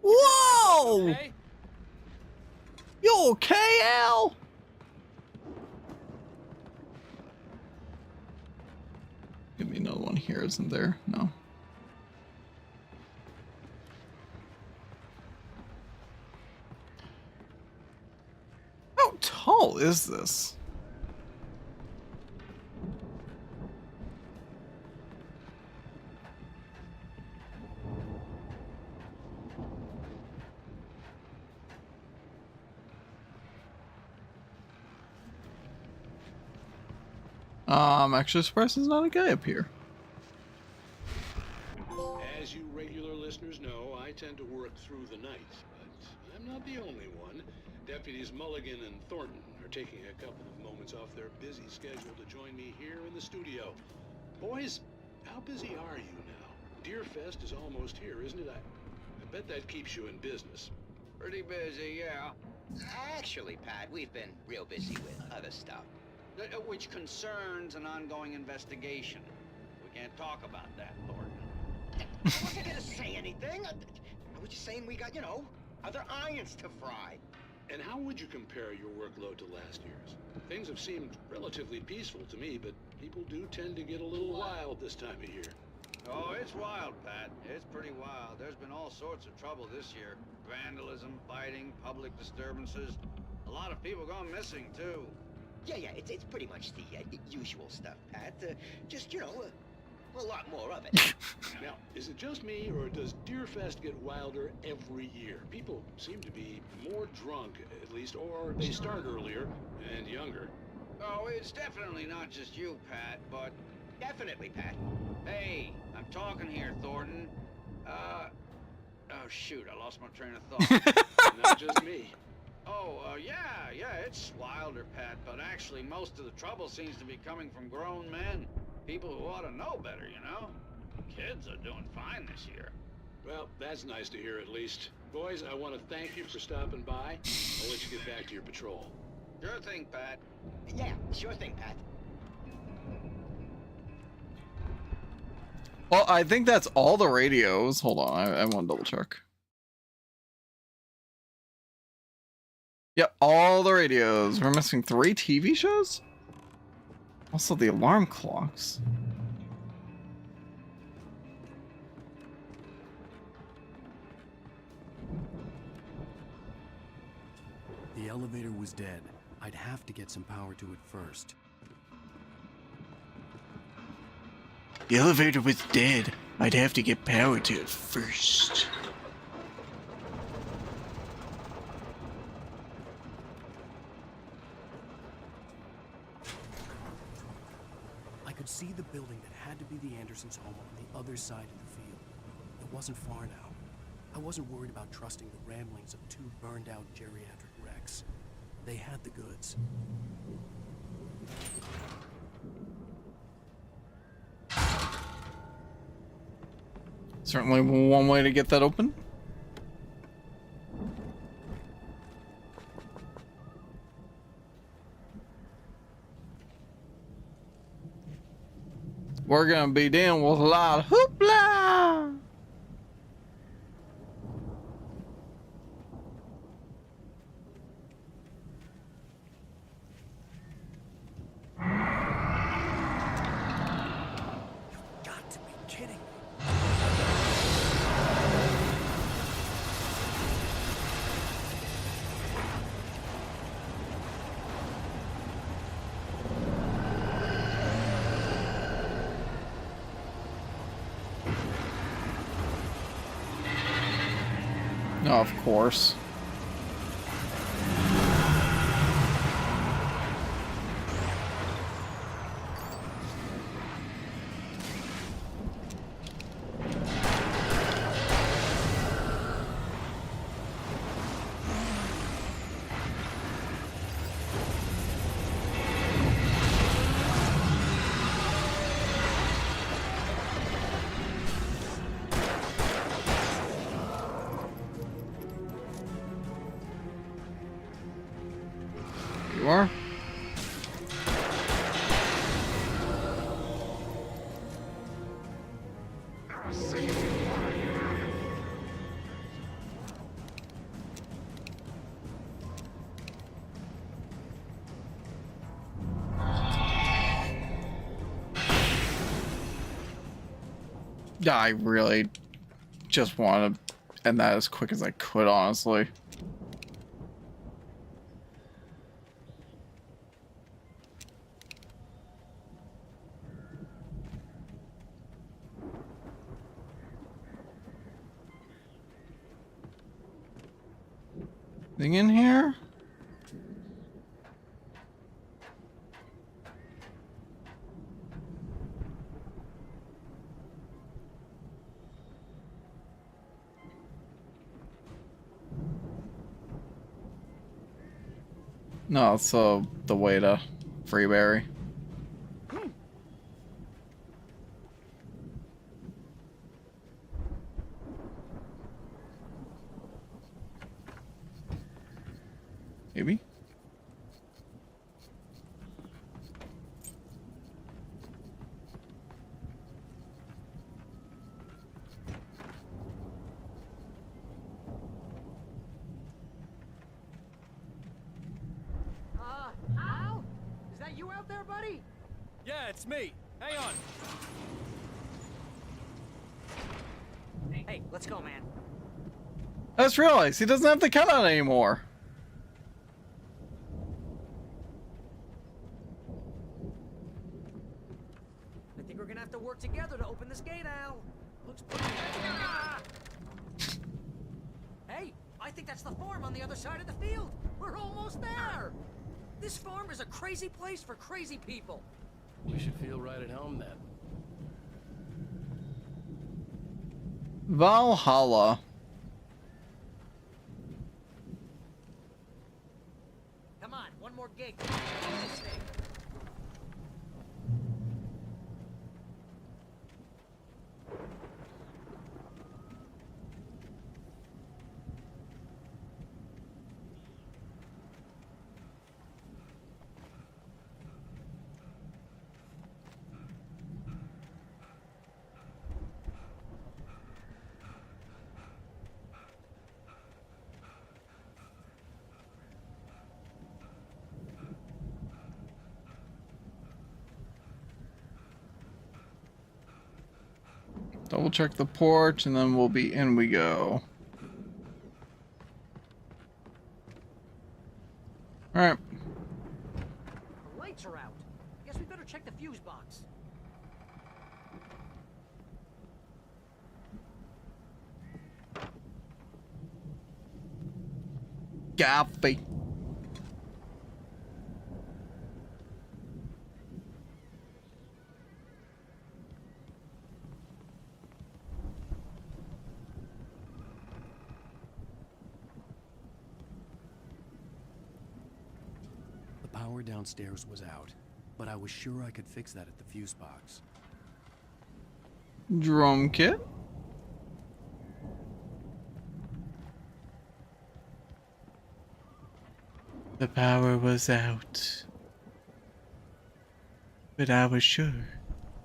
Whoa! Okay? You okay, Al? Give me another one here, isn't there? No. How tall is this? I'm actually surprised there's not a guy up here. As you regular listeners know, I tend to work through the night, but I'm not the only one. Deputies Mulligan and Thornton are taking a couple of moments off their busy schedule to join me here in the studio. Boys, how busy are you now? Deerfest is almost here, isn't it? I bet that keeps you in business. Pretty busy, yeah. Actually, Pat, we've been real busy with other stuff, which concerns an ongoing investigation. We can't talk about that, Thornton. I wasn't gonna say anything. I was just saying we got, you know, other irons to fry. And how would you compare your workload to last year's? Things have seemed relatively peaceful to me, but people do tend to get a little wild this time of year. Oh, it's wild, Pat. It's pretty wild. There's been all sorts of trouble this year. Vandalism, fighting, public disturbances. A lot of people gone missing, too. Yeah, it's pretty much the usual stuff, Pat. Just, you know, a lot more of it. Now, is it just me, or does Deerfest get wilder every year? People seem to be more drunk, at least, or they start earlier and younger. Oh, it's definitely not just you, Pat, but... Definitely, Pat. Hey, I'm talking here, Thornton. Oh, shoot, I lost my train of thought. Not just me. Oh, yeah, it's wilder, Pat, but actually most of the trouble seems to be coming from grown men. People who ought to know better, you know? Kids are doing fine this year. Well, that's nice to hear at least. Boys, I want to thank you for stopping by. I'll let you get back to your patrol. Sure thing, Pat. Yeah, sure thing, Pat. Well, I think that's all the radios. Hold on, I want to double check. Yep, all the radios. We're missing 3 TV shows? Also the alarm clocks. The elevator was dead. I'd have to get some power to it first. The elevator was dead. I'd have to get power to it first. I could see the building that had to be the Andersons' home on the other side of the field. It wasn't far now. I wasn't worried about trusting the ramblings of 2 burned-out geriatric wrecks. They had the goods. Certainly one way to get that open. We're gonna be dealing with a lot of hoopla. Got to be kidding me. No, of course. You are? Yeah, I really just want to end that as quick as I could, honestly. Thing in here? No, it's the way to Freeberry. Maybe? Al? Is that you out there, buddy? Yeah, it's me. Hang on. Hey, let's go, man. I just realized he doesn't have the cutout anymore. I think we're gonna have to work together to open this gate, Al. Looks pretty. Hey, I think that's the farm on the other side of the field. We're almost there. This farm is a crazy place for crazy people. We should feel right at home then. Valhalla. Come on, one more gig. This thing. Double check the porch and then we'll be in we go. Alright. The lights are out. Guess we better check the fuse box. Gaffy. The power downstairs was out, but I was sure I could fix that at the fuse box. Drum kit. The power was out, but I was sure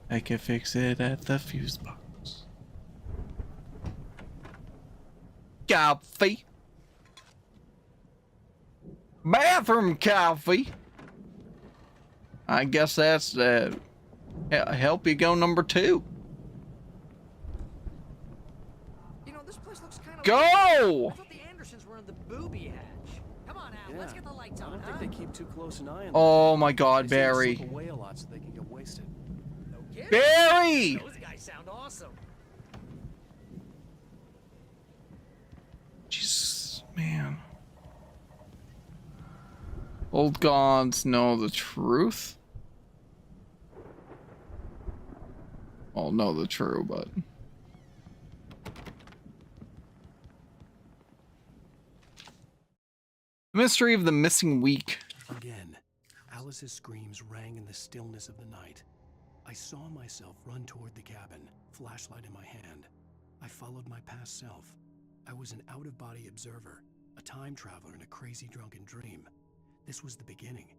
I could fix it at the fuse box. Coffee. Bathroom coffee. I guess that's help you go number 2. You know, this place looks kind of. Go! I thought the Andersons were in the booby hatch. Come on, Al. Let's get the lights on. I don't think they keep too close an eye on them. Oh my God, They seem to Barry. slip away a lot so they can get wasted. No kidding. Barry! Those guys sound awesome. Jesus, man. Old gods know the truth. Well, know the true, but the mystery of the missing week. Again, Alice's screams rang in the stillness of the night. I saw myself run toward the cabin, flashlight in my hand. I followed my past self. I was an out-of-body observer, a time traveler in a crazy drunken dream. This was the beginning.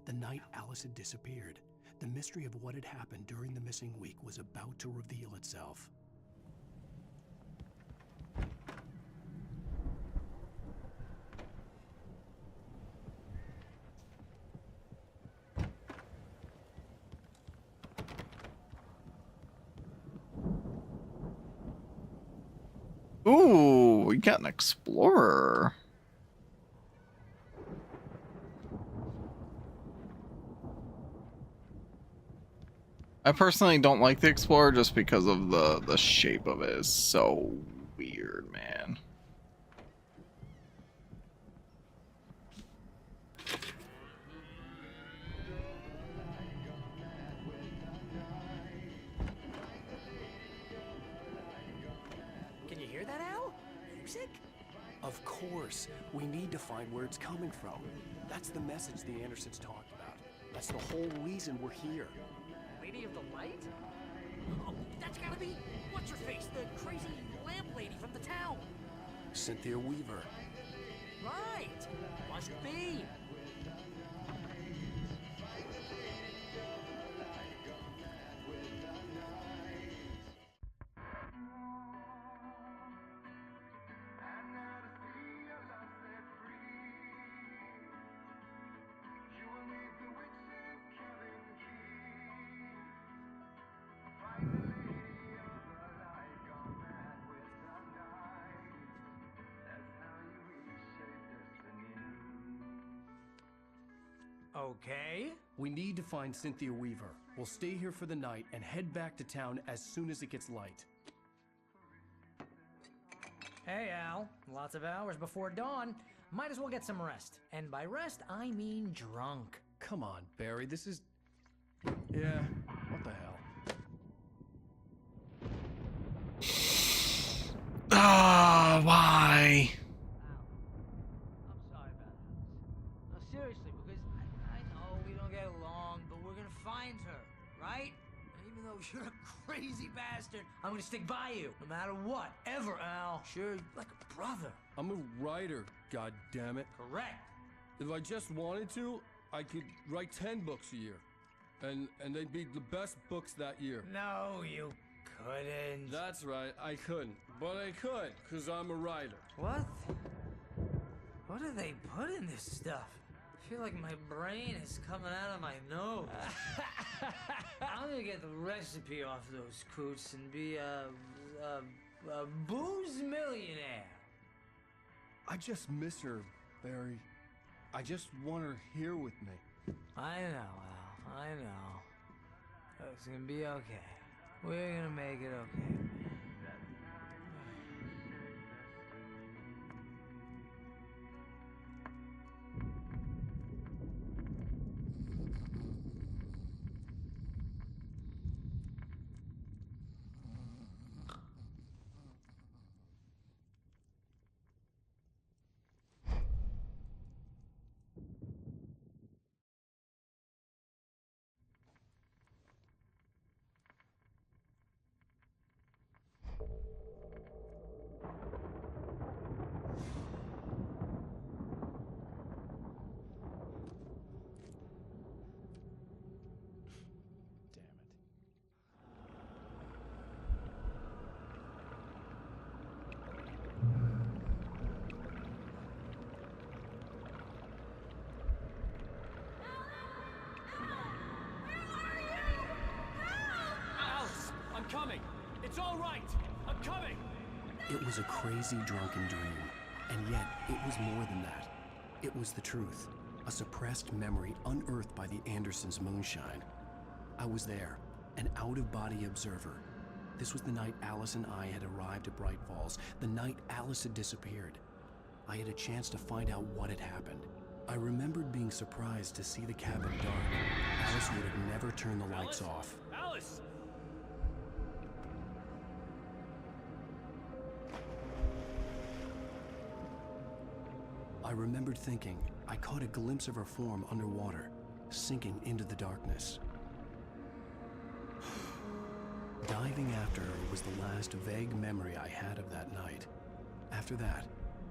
The night Alice had disappeared. The mystery of what had happened during the missing week was about to reveal itself. Ooh, we got an explorer. I personally don't like the Explorer just because of the shape of it is so weird, man. Can you hear that, Al? Music? Of course, we need to find where it's coming from. That's the message the Andersons talked about. That's the whole reason we're here. Lady of the Light? Oh, that's gotta be what's her face, the crazy lamp lady from the town. Cynthia Weaver. Right. Must be. Okay. We need to find Cynthia Weaver. We'll stay here for the night and head back to town as soon as it gets light. Hey, Al. Lots of hours before dawn. Might as well get some rest. And by rest, I mean drunk. Come on, Barry, this is... Yeah, what the hell? Ah, why? I'm sorry about that. No, seriously, because I know we don't get along, but we're gonna find her, right? And even though you're a crazy bastard, I'm gonna stick by you, no matter what, ever, Al. Sure, like a brother. I'm a writer, goddammit. Correct. If I just wanted to, I could write 10 books a year. And they'd be the best books that year. No, you couldn't. That's right, I couldn't. But I could, because I'm a writer. What? What do they put in this stuff? I feel like my brain is coming out of my nose. I'm gonna get the recipe off those coots and be a booze millionaire. I just miss her, Barry. I just want her here with me. I know, Al. I know. It's gonna be okay. We're gonna make it okay. Coming! It's all right! I'm coming! It was a crazy drunken dream, and yet it was more than that. It was the truth, a suppressed memory unearthed by the Andersons' moonshine. I was there, an out-of-body observer. This was the night Alice and I had arrived at Bright Falls, the night Alice had disappeared. I had a chance to find out what had happened. I remembered being surprised to see the cabin dark. Alice would have never turned the lights off. Alice! I remembered thinking I caught a glimpse of her form underwater, sinking into the darkness. Diving after her was the last vague memory I had of that night. After that,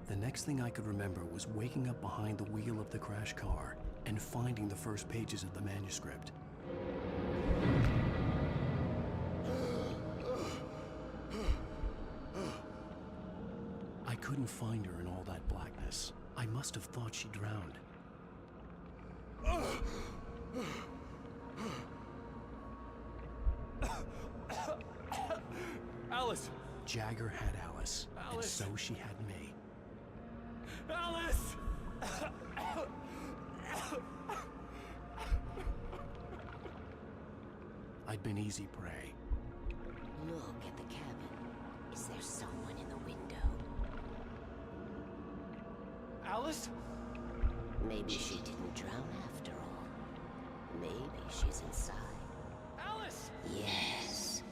the next thing I could remember was waking up behind the wheel of the crashed car and finding the first pages of the manuscript. I couldn't find her in all that blackness. I must have thought she drowned. Alice! Jagger had Alice, and so she had me. Alice! I'd been easy prey. Look at the cabin. Is there someone in the window? Alice? Maybe she didn't drown after all. Maybe she's inside. Alice! Yes.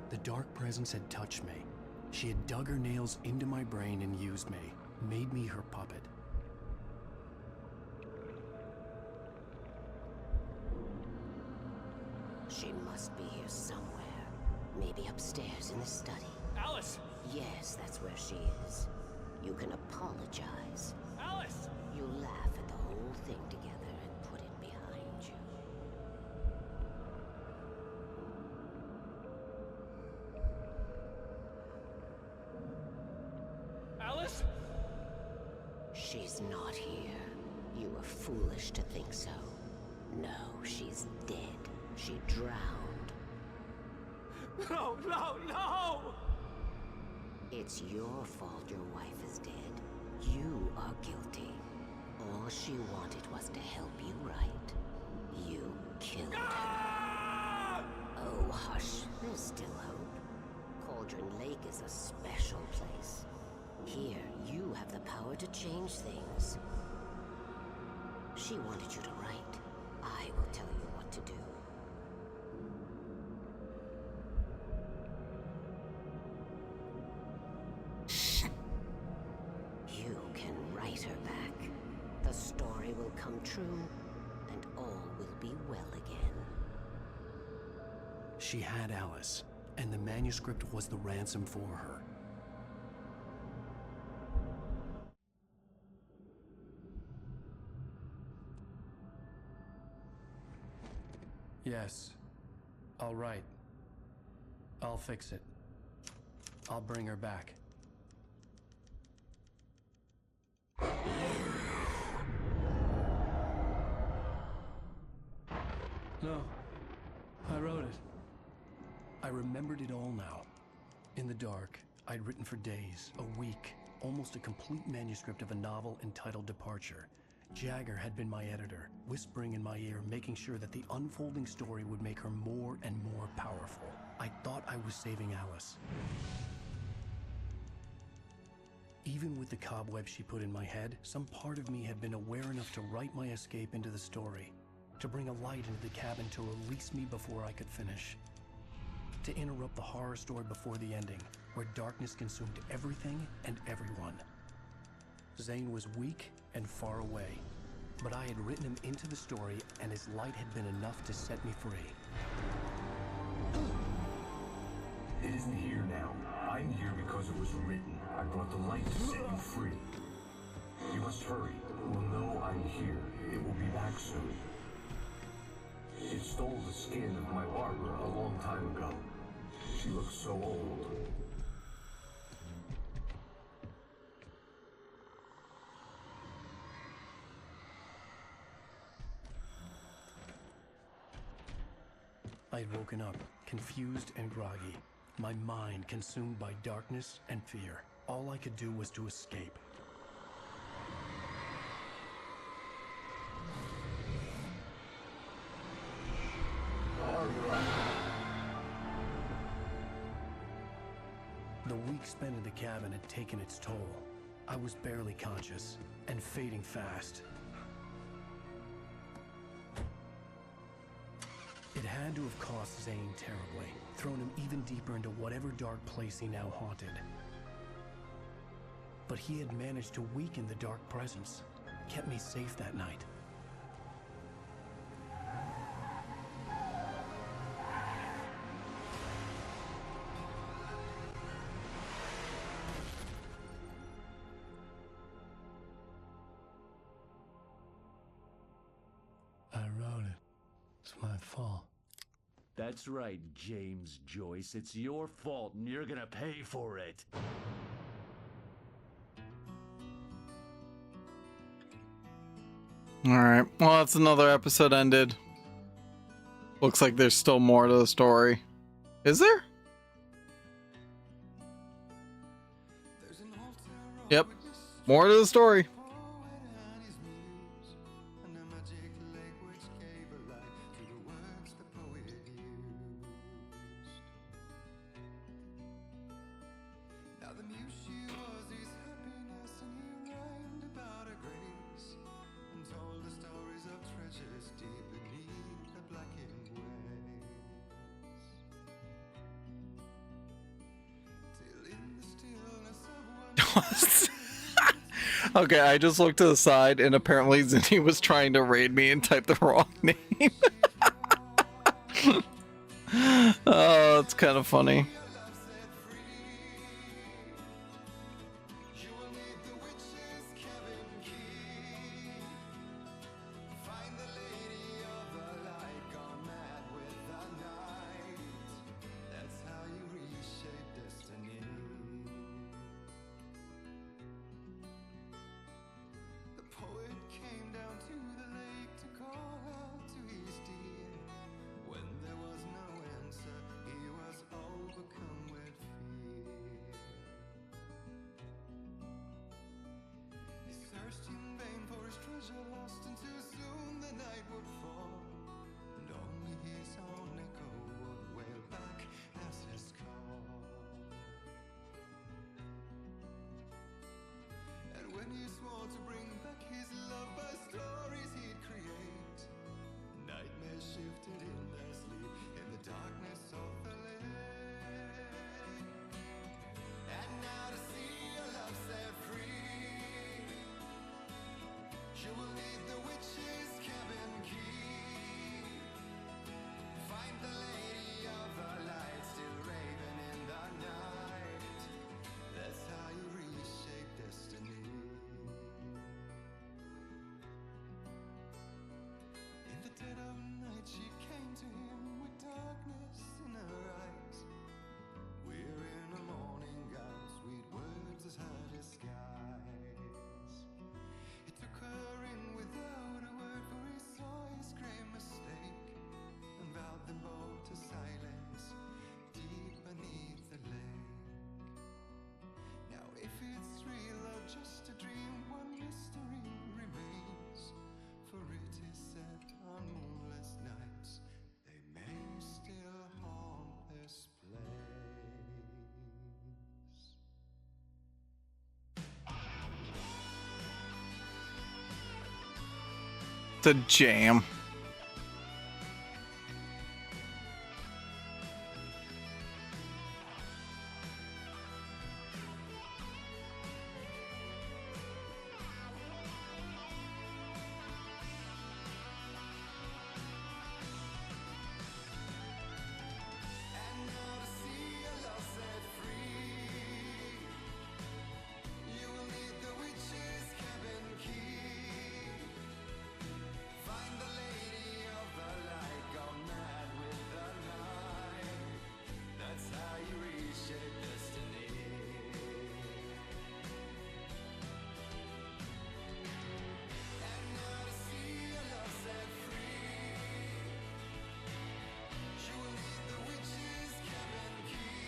The dark presence had touched me. She had dug her nails into my brain and used me, made me her puppet. She must be here somewhere. Maybe upstairs in the study. Alice! Yes, that's where she is. You can apologize. Alice! You laugh at the whole thing together and put it behind you. Alice? She's not here. You were foolish to think so. No, she's dead. She drowned. No, no, no! It's your fault your wife is dead. You are guilty. All she wanted was to help you right. You killed her. Oh, hush. There's still hope. Cauldron Lake is a special place. Here, you have the power to change things. She wanted you to write. I will tell you what to do. You can write her back. The story will come true, and all will be well again. She had Alice, and the manuscript was the ransom for her. Yes. All right. I'll fix it. I'll bring her back. No. I wrote it. I remembered it all now. In the dark, I'd written for days, a week, almost a complete manuscript of a novel entitled Departure. Jagger had been my editor, whispering in my ear, making sure that the unfolding story would make her more and more powerful. I thought I was saving Alice. Even with the cobwebs she put in my head, some part of me had been aware enough to write my escape into the story, to bring a light into the cabin to release me before I could finish, to interrupt the horror story before the ending, where darkness consumed everything and everyone. Zane was weak and far away, but I had written him into the story, and his light had been enough to set me free. It isn't here now. I'm here because it was written. I brought the light to set you free. You must hurry. We'll know I'm here. It will be back soon. It stole the skin of my Barbara a long time ago. She looks so old. I'd woken up, confused and groggy, my mind consumed by darkness and fear. All I could do was to escape. The week spent in the cabin had taken its toll. I was barely conscious, and fading fast. It had to have cost Zane terribly, thrown him even deeper into whatever dark place he now haunted. But he had managed to weaken the dark presence, kept me safe that night. I wrote it. It's my fault. That's right, James Joyce. It's your fault, and you're gonna pay for it. Alright, well, that's another episode ended. Looks like there's still more to the story. Is there? Yep, more to the story. Okay, I just looked to the side and apparently Zinni was trying to raid me and typed the wrong name. Oh, it's kind of funny. would fall, and only his own echo would wail back as his call. And when he swore to bring back his love by stories he'd create, nightmares shifted in their sleep in the darkness of the lake. And now to see your love set free, you will need the witch's cabin key. Find the lady of the light still raving in the night. That's how you reshape destiny. In the dead of night she came to him with darkness in her eyes. We're in a morning gown, sweet words as her disguise. He took her in without a word, for he saw his grave mistake, and vowed them both to silence deep beneath the lake. Now if it's real or just a dream, one mystery remains, for it is said on moonless nights they may still haunt this place. The jam. And now to see your love set free, you will need the witch's cabin key. Find the lady of the light, go mad with the night. That's how you reshape destiny. And now to see your love set free, you will need the witch's cabin key.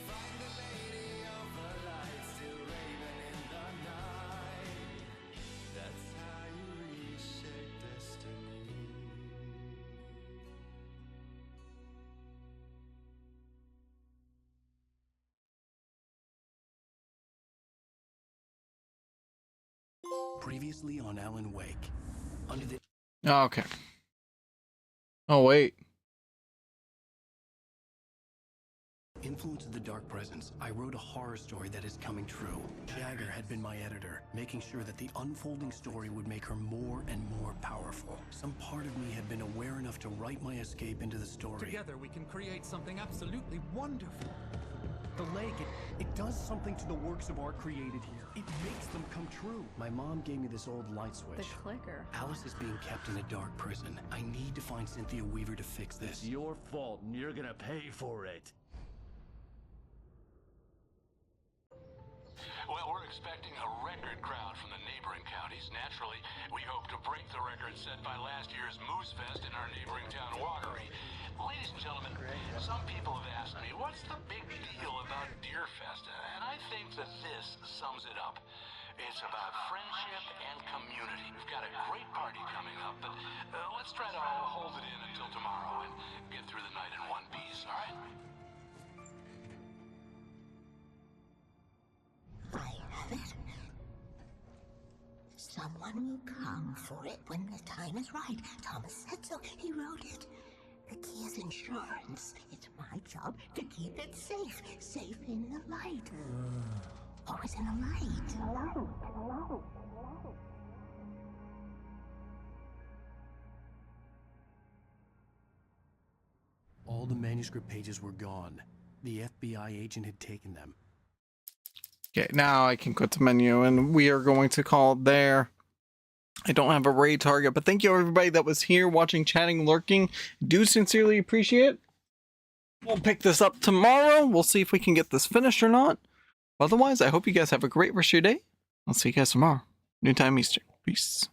Find the lady of the light still raving in the night. That's how you reshape destiny. Previously on Alan Wake. Under the Oh, okay. Oh, wait. influence of the Dark Presence, I wrote a horror story that is coming true. Jagger had been my editor, making sure that the unfolding story would make her more and more powerful. Some part of me had been aware enough to write my escape into the story. Together we can create something absolutely wonderful. The lake, it does something to the works of art created here. It makes them come true. My mom gave me this old light switch. The clicker. Alice is being kept in a dark prison. I need to find Cynthia Weaver to fix this. It's your fault, and you're gonna pay for it. Well, we're expecting a record crowd from the neighboring counties. Naturally, we hope to break the record set by last year's Moose Fest in our neighboring town, Watery. Ladies and gentlemen, some people have asked me, what's the big deal about Deer Fest? And I think that this sums it up. It's about friendship and community. We've got a great party coming up, but let's try to hold it in until tomorrow and get through the night in one piece, all right? I have it. Someone will come for it when the time is right. Thomas said so. He wrote it. The key is insurance. It's my job to keep it safe. Safe in the light. Always in the light. All the manuscript pages were gone. The FBI agent had taken them. Okay, now I can quit the menu and we are going to call it there. I don't have a raid target, but thank you everybody that was here watching, chatting, lurking. Do sincerely appreciate it. We'll pick this up tomorrow. We'll see if we can get this finished or not. Otherwise, I hope you guys have a great rest of your day. I'll see you guys tomorrow. Noon time Eastern. Peace.